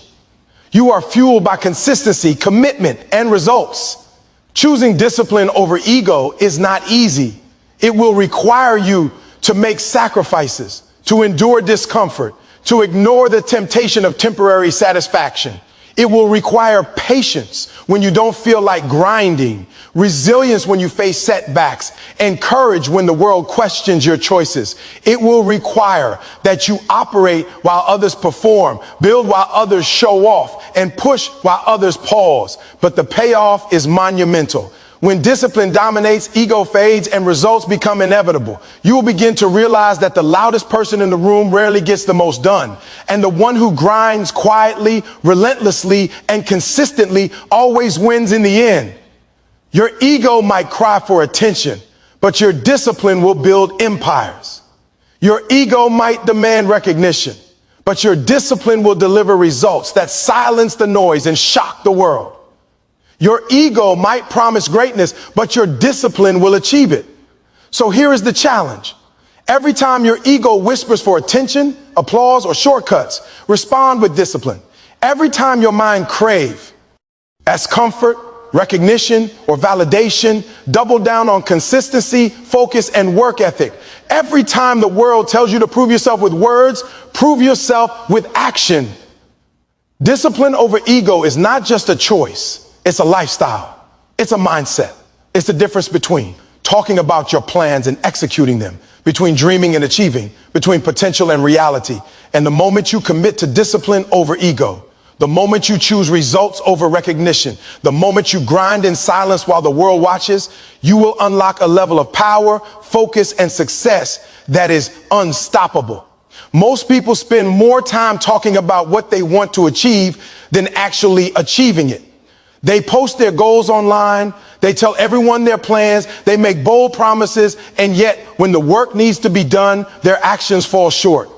You are fueled by consistency, commitment, and results. Choosing discipline over ego is not easy. It will require you to make sacrifices, to endure discomfort, to ignore the temptation of temporary satisfaction. It will require patience when you don't feel like grinding, resilience when you face setbacks, and courage when the world questions your choices. It will require that you operate while others perform, build while others show off, and push while others pause. But the payoff is monumental. When discipline dominates, ego fades, and results become inevitable. You will begin to realize that the loudest person in the room rarely gets the most done. And the one who grinds quietly, relentlessly, and consistently always wins in the end. Your ego might cry for attention, but your discipline will build empires. Your ego might demand recognition, but your discipline will deliver results that silence the noise and shock the world. Your ego might promise greatness, but your discipline will achieve it. So here is the challenge. Every time your ego whispers for attention, applause, or shortcuts, respond with discipline. Every time your mind craves as comfort, recognition, or validation, double down on consistency, focus, and work ethic. Every time the world tells you to prove yourself with words, prove yourself with action. Discipline over ego is not just a choice. It's a lifestyle. It's a mindset. It's the difference between talking about your plans and executing them, between dreaming and achieving, between potential and reality. And the moment you commit to discipline over ego, the moment you choose results over recognition, the moment you grind in silence while the world watches, you will unlock a level of power, focus, and success that is unstoppable. Most people spend more time talking about what they want to achieve than actually achieving it. They post their goals online, they tell everyone their plans, they make bold promises, and yet when the work needs to be done, their actions fall short.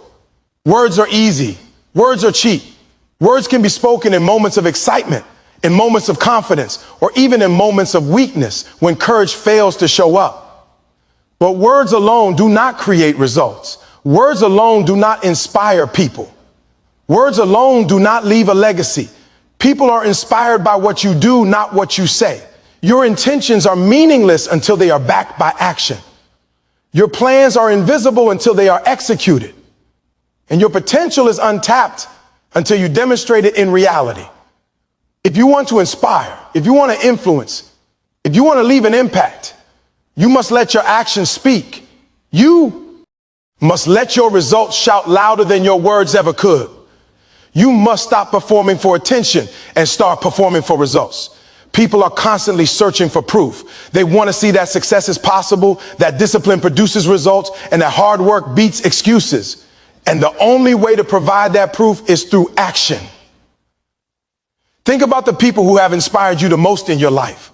Words are easy. Words are cheap. Words can be spoken in moments of excitement, in moments of confidence, or even in moments of weakness when courage fails to show up. But words alone do not create results. Words alone do not inspire people. Words alone do not leave a legacy. People are inspired by what you do, not what you say. Your intentions are meaningless until they are backed by action. Your plans are invisible until they are executed. And your potential is untapped until you demonstrate it in reality. If you want to inspire, if you want to influence, if you want to leave an impact, you must let your actions speak. You must let your results shout louder than your words ever could. You must stop performing for attention and start performing for results. People are constantly searching for proof. They want to see that success is possible, that discipline produces results, and that hard work beats excuses. And the only way to provide that proof is through action. Think about the people who have inspired you the most in your life.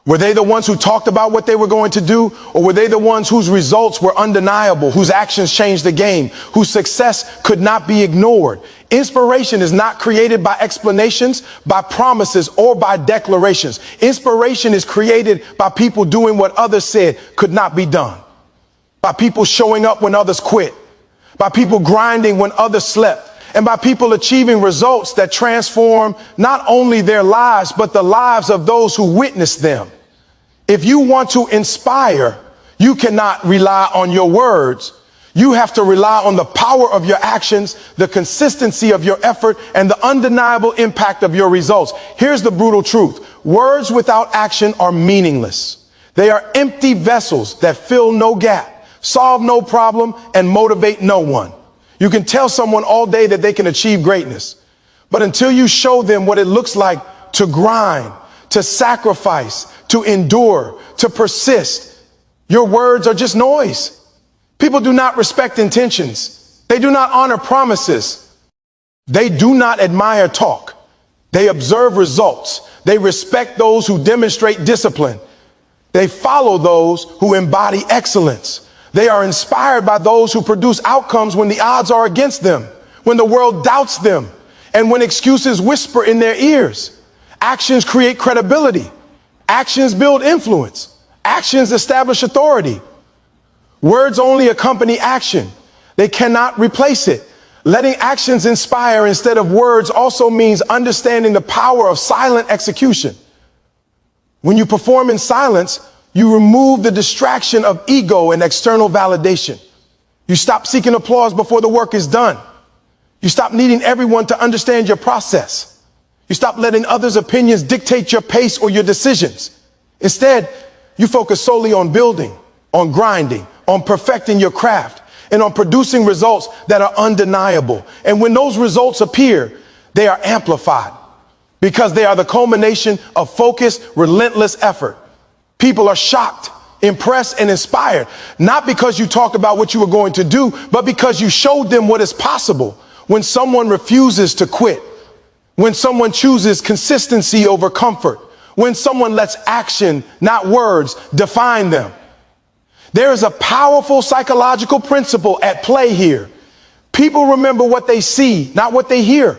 Were they the ones who talked about what they were going to do, or were they the ones whose results were undeniable, whose actions changed the game, whose success could not be ignored? Inspiration is not created by explanations, by promises, or by declarations. Inspiration is created by people doing what others said could not be done, by people showing up when others quit, by people grinding when others slept, and by people achieving results that transform not only their lives, but the lives of those who witness them. If you want to inspire, you cannot rely on your words. You have to rely on the power of your actions, the consistency of your effort, and the undeniable impact of your results. Here's the brutal truth. Words without action are meaningless. They are empty vessels that fill no gap, solve no problem, and motivate no one. You can tell someone all day that they can achieve greatness, but until you show them what it looks like to grind, to sacrifice, to endure, to persist, your words are just noise. People do not respect intentions. They do not honor promises. They do not admire talk. They observe results. They respect those who demonstrate discipline. They follow those who embody excellence. They are inspired by those who produce outcomes when the odds are against them, when the world doubts them, and when excuses whisper in their ears. Actions create credibility. Actions build influence. Actions establish authority. Words only accompany action. They cannot replace it. Letting actions inspire instead of words also means understanding the power of silent execution. When you perform in silence, you remove the distraction of ego and external validation. You stop seeking applause before the work is done. You stop needing everyone to understand your process. You stop letting others' opinions dictate your pace or your decisions. Instead, you focus solely on building, on grinding, on perfecting your craft, and on producing results that are undeniable. And when those results appear, they are amplified because they are the culmination of focused, relentless effort. People are shocked, impressed, and inspired, not because you talked about what you were going to do, but because you showed them what is possible when someone refuses to quit, when someone chooses consistency over comfort, when someone lets action, not words, define them. There is a powerful psychological principle at play here. People remember what they see, not what they hear.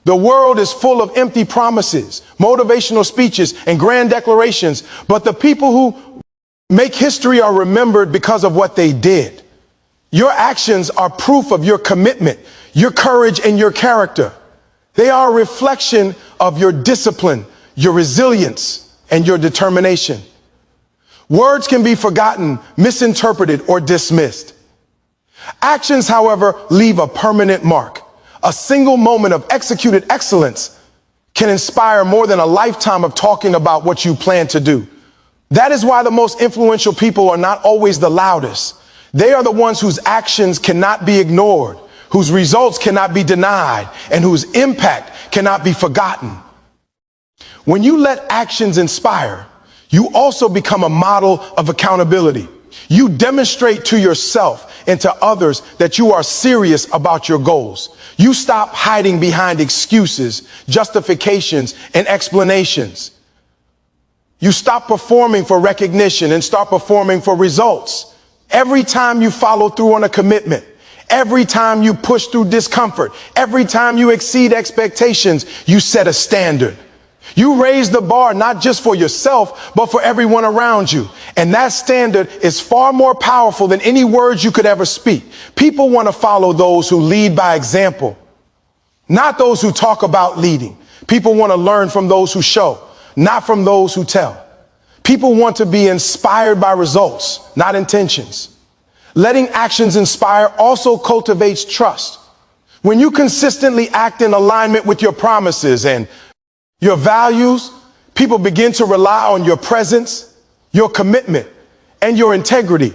The world is full of empty promises, motivational speeches, and grand declarations, but the people who make history are remembered because of what they did. Your actions are proof of your commitment, your courage, and your character. They are a reflection of your discipline, your resilience, and your determination. Words can be forgotten, misinterpreted, or dismissed. Actions, however, leave a permanent mark. A single moment of executed excellence can inspire more than a lifetime of talking about what you plan to do. That is why the most influential people are not always the loudest. They are the ones whose actions cannot be ignored, whose results cannot be denied, and whose impact cannot be forgotten. When you let actions inspire, you also become a model of accountability. You demonstrate to yourself and to others that you are serious about your goals. You stop hiding behind excuses, justifications, and explanations. You stop performing for recognition and start performing for results. Every time you follow through on a commitment, every time you push through discomfort, every time you exceed expectations, you set a standard. You raise the bar not just for yourself, but for everyone around you. And that standard is far more powerful than any words you could ever speak. People want to follow those who lead by example, not those who talk about leading. People want to learn from those who show, not from those who tell. People want to be inspired by results, not intentions. Letting actions inspire also cultivates trust. When you consistently act in alignment with your promises and your values, people begin to rely on your presence, your commitment, and your integrity.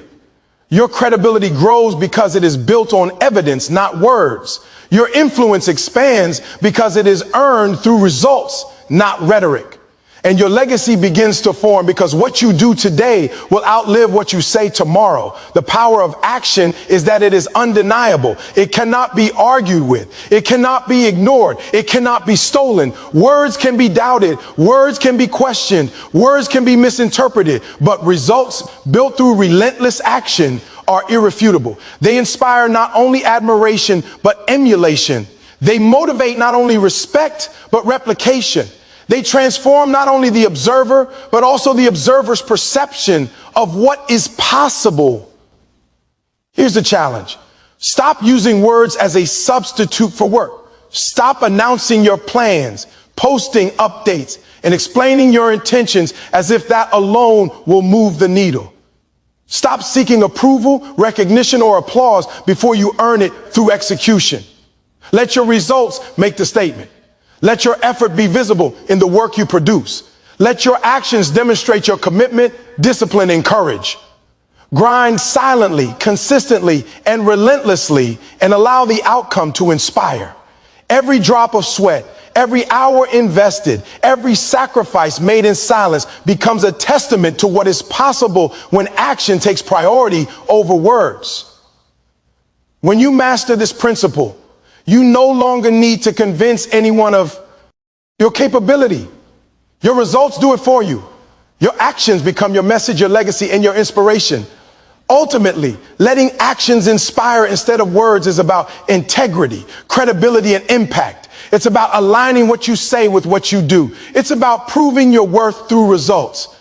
Your credibility grows because it is built on evidence, not words. Your influence expands because it is earned through results, not rhetoric. And your legacy begins to form because what you do today will outlive what you say tomorrow. The power of action is that it is undeniable. It cannot be argued with. It cannot be ignored. It cannot be stolen. Words can be doubted. Words can be questioned. Words can be misinterpreted. But results built through relentless action are irrefutable. They inspire not only admiration, but emulation. They motivate not only respect, but replication. They transform not only the observer, but also the observer's perception of what is possible. Here's the challenge. Stop using words as a substitute for work. Stop announcing your plans, posting updates, and explaining your intentions as if that alone will move the needle. Stop seeking approval, recognition, or applause before you earn it through execution. Let your results make the statement. Let your effort be visible in the work you produce. Let your actions demonstrate your commitment, discipline, and courage. Grind silently, consistently, and relentlessly, and allow the outcome to inspire. Every drop of sweat, every hour invested, every sacrifice made in silence becomes a testament to what is possible when action takes priority over words. When you master this principle, you no longer need to convince anyone of your capability. Your results do it for you. Your actions become your message, your legacy, and your inspiration. Ultimately, letting actions inspire instead of words is about integrity, credibility, and impact. It's about aligning what you say with what you do. It's about proving your worth through results.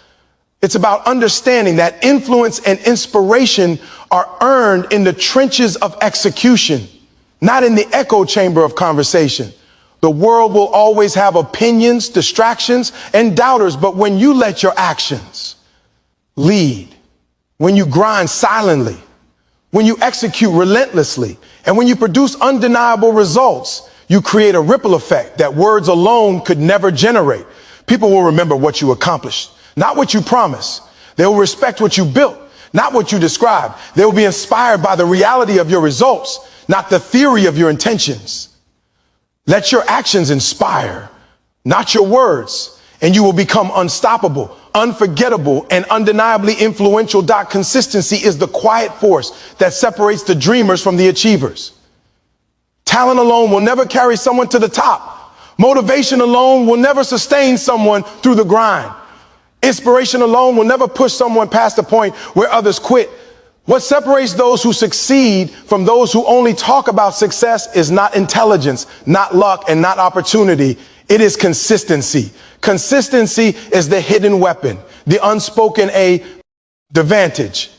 It's about understanding that influence and inspiration are earned in the trenches of execution, not in the echo chamber of conversation. The world will always have opinions, distractions, and doubters, but when you let your actions lead, when you grind silently, when you execute relentlessly, and when you produce undeniable results, you create a ripple effect that words alone could never generate. People will remember what you accomplished, not what you promised. They will respect what you built, not what you described. They will be inspired by the reality of your results, not the theory of your intentions. Let your actions inspire, not your words, and you will become unstoppable, unforgettable, and undeniably influential. Consistency is the quiet force that separates the dreamers from the achievers. Talent alone will never carry someone to the top. Motivation alone will never sustain someone through the grind. Inspiration alone will never push someone past the point where others quit. What separates those who succeed from those who only talk about success is not intelligence, not luck, and not opportunity. It is consistency. Consistency is the hidden weapon, the unspoken advantage,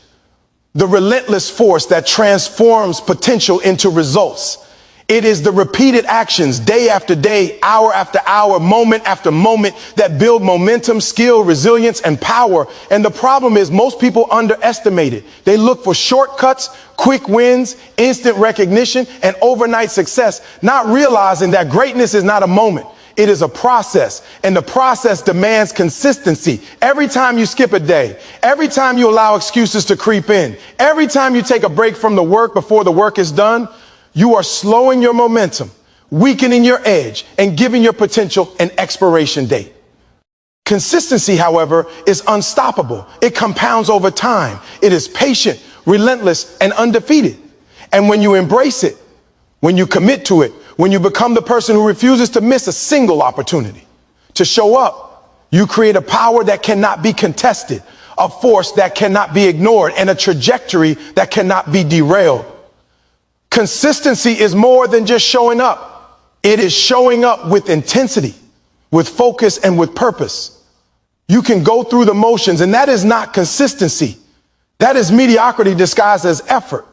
the relentless force that transforms potential into results. It is the repeated actions day after day, hour after hour, moment after moment that build momentum, skill, resilience, and power. And the problem is most people underestimate it. They look for shortcuts, quick wins, instant recognition, and overnight success, not realizing that greatness is not a moment. It is a process, and the process demands consistency. Every time you skip a day, every time you allow excuses to creep in, every time you take a break from the work before the work is done, you are slowing your momentum, weakening your edge, and giving your potential an expiration date. Consistency, however, is unstoppable. It compounds over time. It is patient, relentless, and undefeated. And when you embrace it, when you commit to it, when you become the person who refuses to miss a single opportunity to show up, you create a power that cannot be contested, a force that cannot be ignored, and a trajectory that cannot be derailed. Consistency is more than just showing up. It is showing up with intensity, with focus, and with purpose. You can go through the motions, and that is not consistency. That is mediocrity disguised as effort.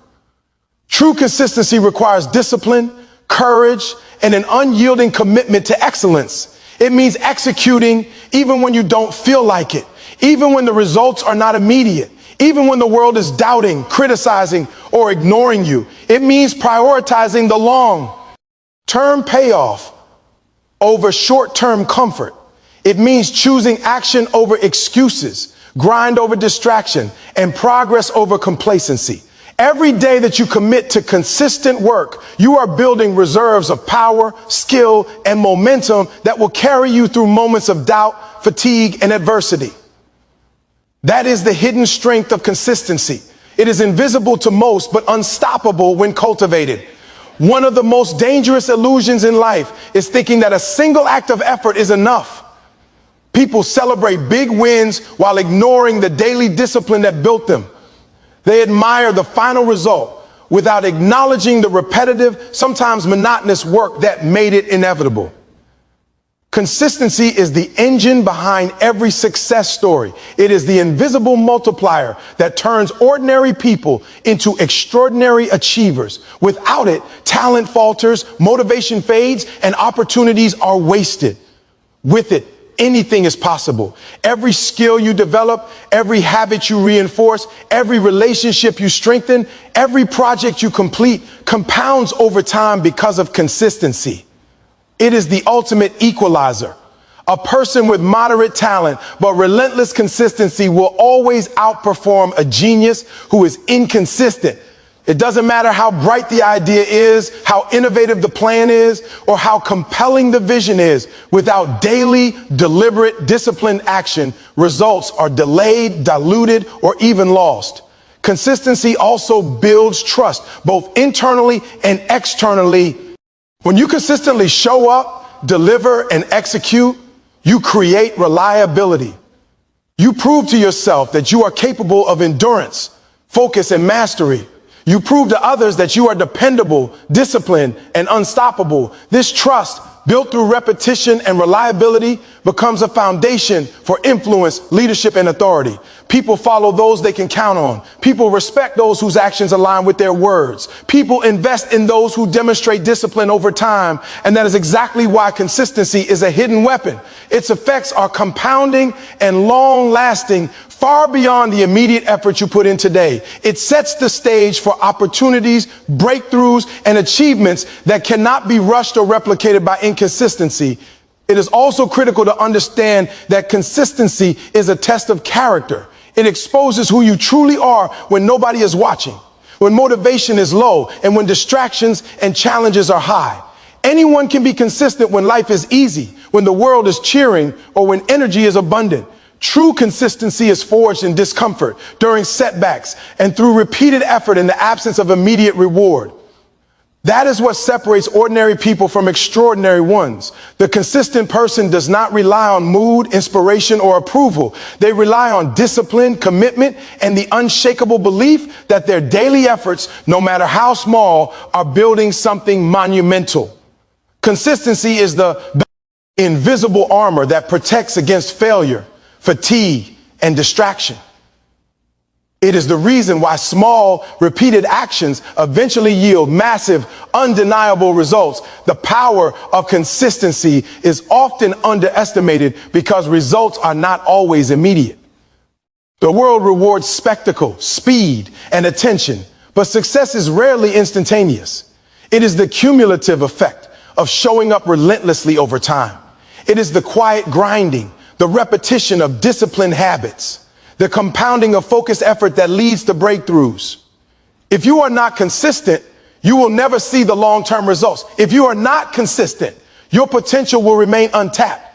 True consistency requires discipline, courage, and an unyielding commitment to excellence. It means executing even when you don't feel like it, even when the results are not immediate, even when the world is doubting, criticizing, or ignoring you. It means prioritizing the long-term payoff over short-term comfort. It means choosing action over excuses, grind over distraction, and progress over complacency. Every day that you commit to consistent work, you are building reserves of power, skill, and momentum that will carry you through moments of doubt, fatigue, and adversity. That is the hidden strength of consistency. It is invisible to most, but unstoppable when cultivated. One of the most dangerous illusions in life is thinking that a single act of effort is enough. People celebrate big wins while ignoring the daily discipline that built them. They admire the final result without acknowledging the repetitive, sometimes monotonous work that made it inevitable. Consistency is the engine behind every success story. It is the invisible multiplier that turns ordinary people into extraordinary achievers. Without it, talent falters, motivation fades, and opportunities are wasted. With it, anything is possible. Every skill you develop, every habit you reinforce, every relationship you strengthen, every project you complete compounds over time because of consistency. It is the ultimate equalizer. A person with moderate talent but relentless consistency will always outperform a genius who is inconsistent. It doesn't matter how bright the idea is, how innovative the plan is, or how compelling the vision is. Without daily, deliberate, disciplined action, results are delayed, diluted, or even lost. Consistency also builds trust, both internally and externally. When you consistently show up, deliver, and execute, you create reliability. You prove to yourself that you are capable of endurance, focus, and mastery. You prove to others that you are dependable, disciplined, and unstoppable. This trust, built through repetition and reliability, becomes a foundation for influence, leadership, and authority. People follow those they can count on. People respect those whose actions align with their words. People invest in those who demonstrate discipline over time. And that is exactly why consistency is a hidden weapon. Its effects are compounding and long-lasting, far beyond the immediate effort you put in today. It sets the stage for opportunities, breakthroughs, and achievements that cannot be rushed or replicated by inconsistency. It is also critical to understand that consistency is a test of character. It exposes who you truly are when nobody is watching, when motivation is low, and when distractions and challenges are high. Anyone can be consistent when life is easy, when the world is cheering, or when energy is abundant. True consistency is forged in discomfort, during setbacks, and through repeated effort in the absence of immediate reward. That is what separates ordinary people from extraordinary ones. The consistent person does not rely on mood, inspiration, or approval. They rely on discipline, commitment, and the unshakable belief that their daily efforts, no matter how small, are building something monumental. Consistency is the invisible armor that protects against failure, fatigue, and distraction. It is the reason why small, repeated actions eventually yield massive, undeniable results. The power of consistency is often underestimated because results are not always immediate. The world rewards spectacle, speed, and attention, but success is rarely instantaneous. It is the cumulative effect of showing up relentlessly over time. It is the quiet grinding, the repetition of disciplined habits, the compounding of focused effort that leads to breakthroughs. If you are not consistent, you will never see the long-term results. If you are not consistent, your potential will remain untapped.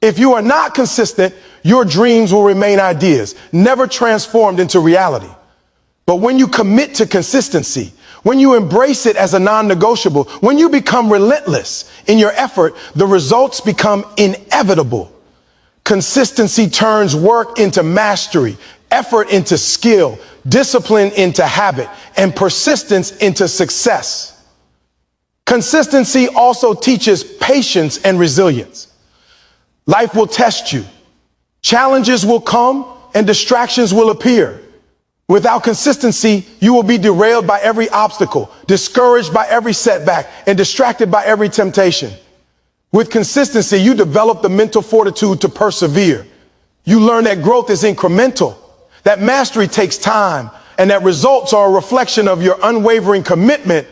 If you are not consistent, your dreams will remain ideas, never transformed into reality. But when you commit to consistency, when you embrace it as a non-negotiable, when you become relentless in your effort, the results become inevitable. Consistency turns work into mastery, effort into skill, discipline into habit, and persistence into success. Consistency also teaches patience and resilience. Life will test you. Challenges will come and distractions will appear. Without consistency, you will be derailed by every obstacle, discouraged by every setback, and distracted by every temptation. With consistency, you develop the mental fortitude to persevere. You learn that growth is incremental, that mastery takes time, and that results are a reflection of your unwavering commitment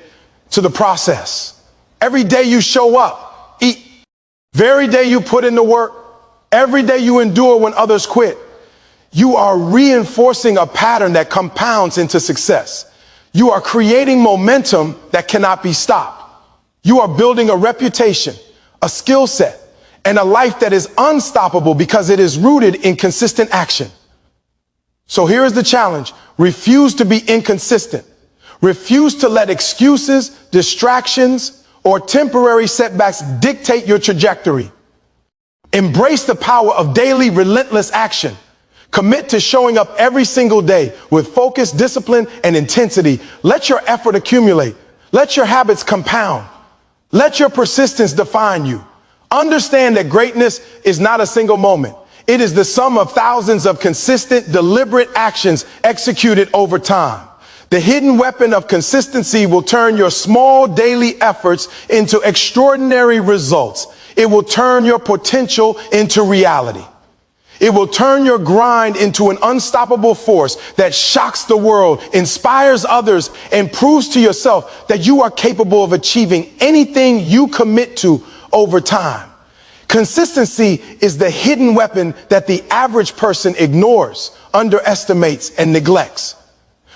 to the process. Every day you show up, eat. Every day you put in the work, every day you endure when others quit, you are reinforcing a pattern that compounds into success. You are creating momentum that cannot be stopped. You are building a reputation, a skill set, and a life that is unstoppable because it is rooted in consistent action. So here is the challenge. Refuse to be inconsistent. Refuse to let excuses, distractions, or temporary setbacks dictate your trajectory. Embrace the power of daily relentless action. Commit to showing up every single day with focus, discipline, and intensity. Let your effort accumulate. Let your habits compound. Let your persistence define you. Understand that greatness is not a single moment. It is the sum of thousands of consistent, deliberate actions executed over time. The hidden weapon of consistency will turn your small daily efforts into extraordinary results. It will turn your potential into reality. It will turn your grind into an unstoppable force that shocks the world, inspires others, and proves to yourself that you are capable of achieving anything you commit to over time. Consistency is the hidden weapon that the average person ignores, underestimates, and neglects.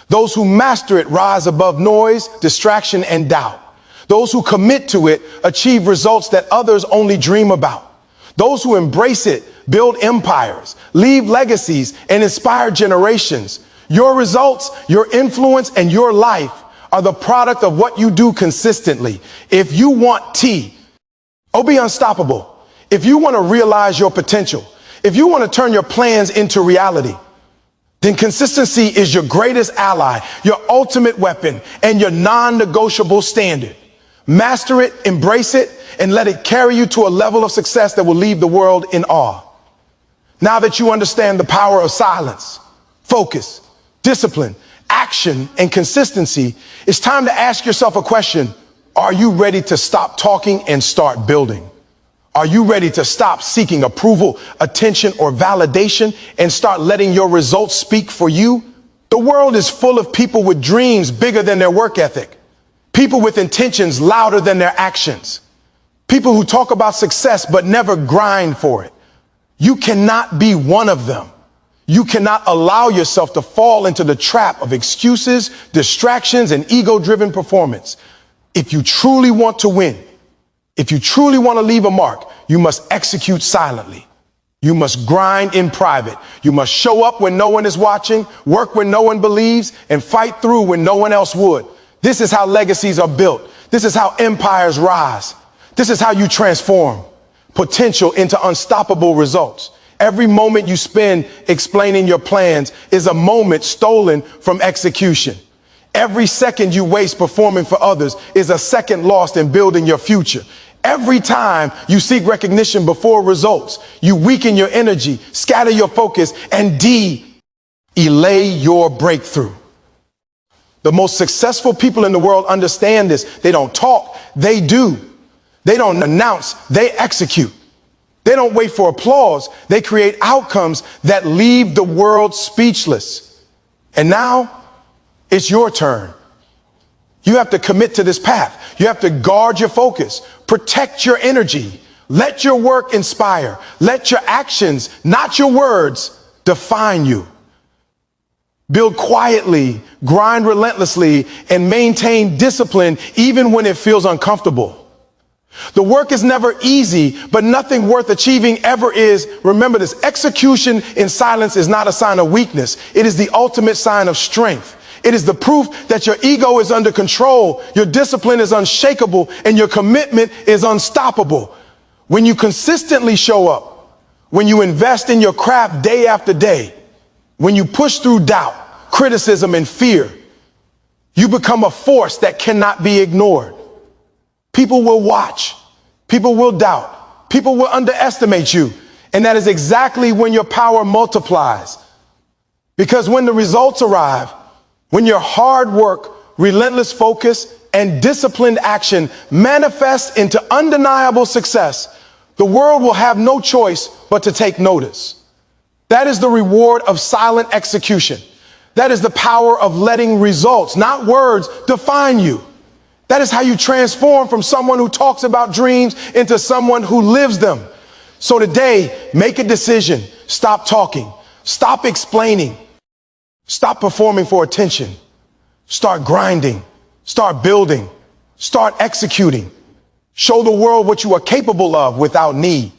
Those who master it rise above noise, distraction, and doubt. Those who commit to it achieve results that others only dream about. Those who embrace it build empires, leave legacies, and inspire generations. Your results, your influence, and your life are the product of what you do consistently. If you want be unstoppable. If you want to realize your potential, if you want to turn your plans into reality, then consistency is your greatest ally, your ultimate weapon, and your non-negotiable standard. Master it, embrace it, and let it carry you to a level of success that will leave the world in awe. Now that you understand the power of silence, focus, discipline, action, and consistency, it's time to ask yourself a question. Are you ready to stop talking and start building? Are you ready to stop seeking approval, attention, or validation and start letting your results speak for you? The world is full of people with dreams bigger than their work ethic. People with intentions louder than their actions. People who talk about success but never grind for it. You cannot be one of them. You cannot allow yourself to fall into the trap of excuses, distractions, and ego-driven performance. If you truly want to win, if you truly want to leave a mark, you must execute silently. You must grind in private. You must show up when no one is watching, work when no one believes, and fight through when no one else would. This is how legacies are built. This is how empires rise. This is how you transform potential into unstoppable results. Every moment you spend explaining your plans is a moment stolen from execution. Every second you waste performing for others is a second lost in building your future. Every time you seek recognition before results, you weaken your energy, scatter your focus, and delay your breakthrough. The most successful people in the world understand this. They don't talk, they do. They don't announce, they execute. They don't wait for applause. They create outcomes that leave the world speechless. And now it's your turn. You have to commit to this path. You have to guard your focus, protect your energy, Let your work inspire. Let your actions, not your words, define you. Build quietly, grind relentlessly, and maintain discipline even when it feels uncomfortable. The work is never easy, but nothing worth achieving ever is. Remember this, execution in silence is not a sign of weakness. It is the ultimate sign of strength. It is the proof that your ego is under control, your discipline is unshakable, and your commitment is unstoppable. When you consistently show up, when you invest in your craft day after day, when you push through doubt, criticism, and fear, you become a force that cannot be ignored. People will watch, people will doubt, people will underestimate you. And that is exactly when your power multiplies. Because when the results arrive, when your hard work, relentless focus, and disciplined action manifest into undeniable success, the world will have no choice but to take notice. That is the reward of silent execution. That is the power of letting results, not words, define you. That is how you transform from someone who talks about dreams into someone who lives them. So today, make a decision. Stop talking. Stop explaining. Stop performing for attention. Start grinding. Start building. Start executing. Show the world what you are capable of without need.